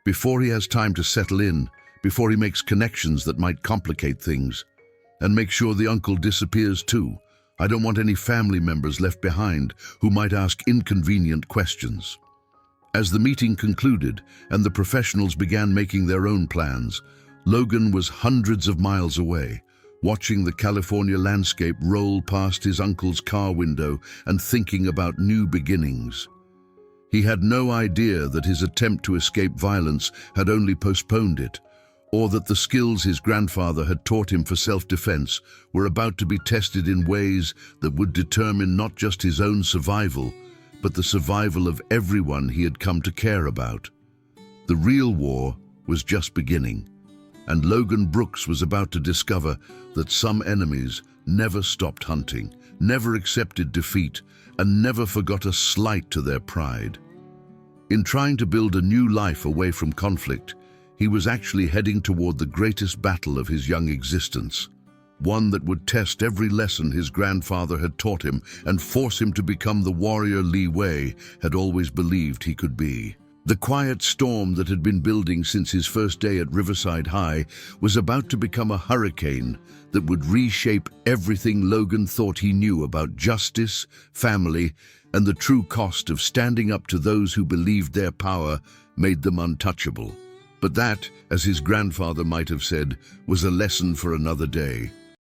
"Before he has time to settle in, before he makes connections that might complicate things. And make sure the uncle disappears too. I don't want any family members left behind who might ask inconvenient questions." As the meeting concluded and the professionals began making their own plans, Logan was hundreds of miles away, watching the California landscape roll past his uncle's car window and thinking about new beginnings. He had no idea that his attempt to escape violence had only postponed it, or that the skills his grandfather had taught him for self-defense were about to be tested in ways that would determine not just his own survival, but the survival of everyone he had come to care about. The real war was just beginning, and Logan Brooks was about to discover that some enemies never stopped hunting, never accepted defeat, and never forgot a slight to their pride. In trying to build a new life away from conflict, he was actually heading toward the greatest battle of his young existence, one that would test every lesson his grandfather had taught him and force him to become the warrior Li Wei had always believed he could be. The quiet storm that had been building since his first day at Riverside High was about to become a hurricane that would reshape everything Logan thought he knew about justice, family, and the true cost of standing up to those who believed their power made them untouchable. But that, as his grandfather might have said, was a lesson for another day.